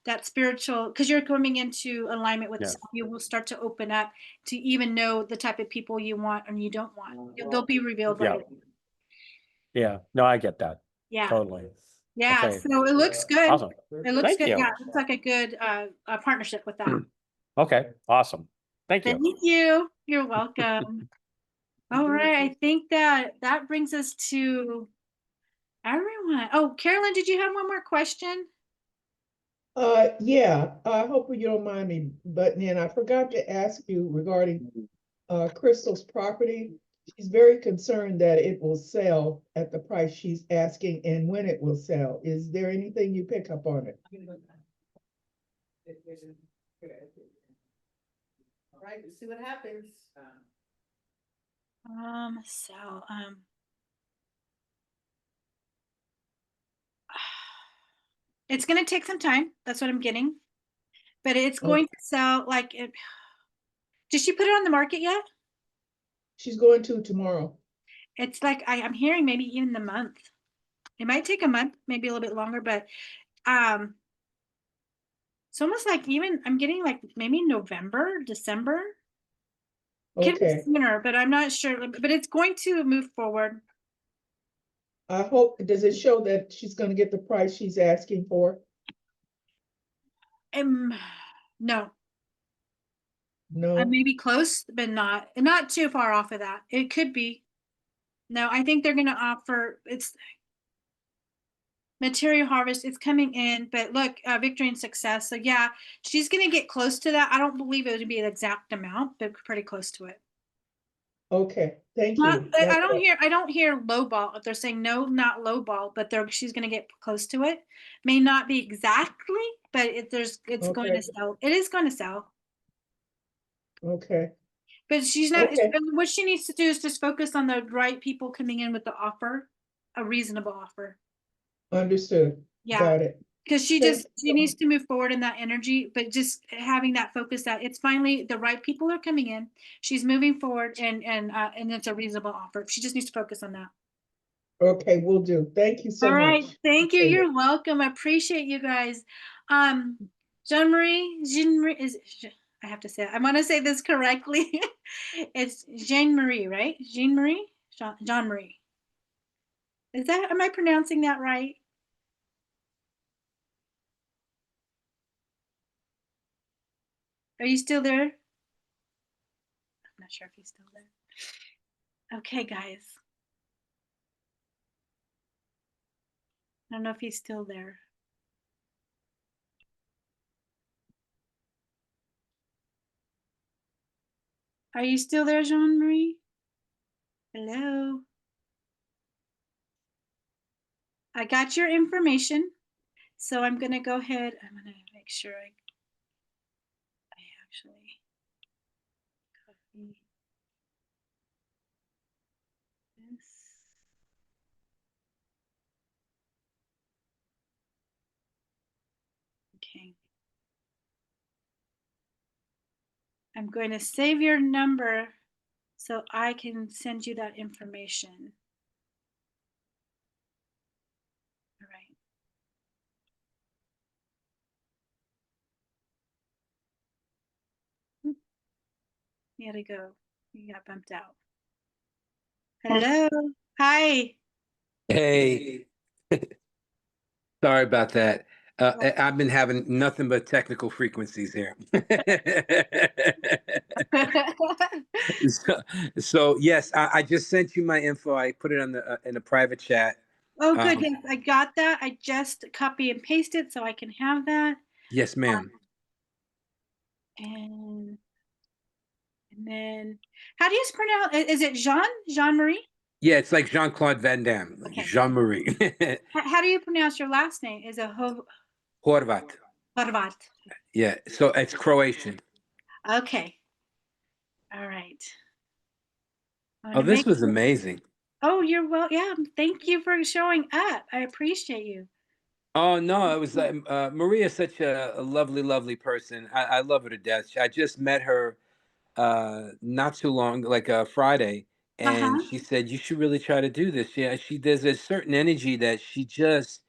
That spiritual because you're coming into alignment with yeah, self. You will start to open up to even know the type of people you want and you don't want. They'll be revealed yeah, right. yeah. No, I get that. Yeah. Totally. Yeah, Okay, so it looks good. awesome. It looks Thank good. Yeah, you. it looks like a good partnership with that. Okay, awesome. Thank Thank you. you. You're welcome. All right, I think that brings us to everyone. Oh, Carolyn, did you have one more question? Yeah, I hope you don't mind me butting in. I forgot to ask you regarding Crystal's property. She's very concerned that it will sell at the price she's asking and when it will sell. Is there anything you pick up on it? All right, we'll see what happens. So it's gonna take some time. That's what I'm getting. But it's Oh, going to sell like it. Did she put it on the market yet? she's going to tomorrow. It's like I'm hearing maybe even the month. It might take a month, maybe a little bit longer, but um it's almost like even I'm getting like maybe November, December. Can be Okay. sooner, but I'm not sure. But it's going to move forward. I hope, does it show that she's going to get the price she's asking for? No, I No? may be close, but not too far off of that. It could be. No, I think they're going to offer. It's material harvest. It's coming in, but look, victory and success. So yeah, she's going to get close to that. I don't believe it would be an exact amount, but pretty close to it. Okay, thank Not, you. I don't hear low ball. If they're saying no, not low ball, but she's going to get close to it. May not be exactly, but it's going Okay, to sell. It is going to sell. okay, But she's not. okay, What she needs to do is just focus on the right people coming in with the offer, a reasonable offer. Understood. Yeah, Got it. because she Thank just you she so needs much. to move forward in that energy, but just having that focus that it's finally the right people are coming in. She's moving forward, and it's a reasonable offer. She just needs to focus on that. Okay, will do. Thank you so All right, much. thank you. Appreciate it. You're welcome. I appreciate you guys. Um, Jean Marie is. I have to say. I want to say this correctly. It's Jean Marie, right? Jean Marie, Jean Marie. Is that? Am I pronouncing that right? Are you still there? I'm not sure if he's still there. Okay, guys. I don't know if he's still there. Are you still there, Jean Marie? Hello. I got your information, so I'm gonna go ahead. I'm gonna make sure I actually copy this. Okay. I'm going to save your number so I can send you that information. All right. You gotta go. You got bumped out. Hello. Hi. Hey, sorry about that. I've been having nothing but technical frequencies here. so, so yes, I just sent you my info. I put it on the in a private chat. Oh, good. Um, Yes, I got that. I just copy and paste it so I can have that. yes, ma'am. And and then, how do you pronounce? Is it Jean Marie? Yeah, it's like Jean-Claude Van Damme, like Okay. Jean-Marie. How do you pronounce your last name? Is it Horvat. Horvat? Yeah, so it's Croatian. Okay. All right. I want Oh, to this make. was amazing. Oh, you're well. Yeah. Thank you for showing up. I appreciate you. Oh no, it was Maria's such a lovely, lovely person. I love her to death. I just met her not too long, like Friday, and Uh-huh. she said you should really try to do this. Yeah, she there's a certain energy that she just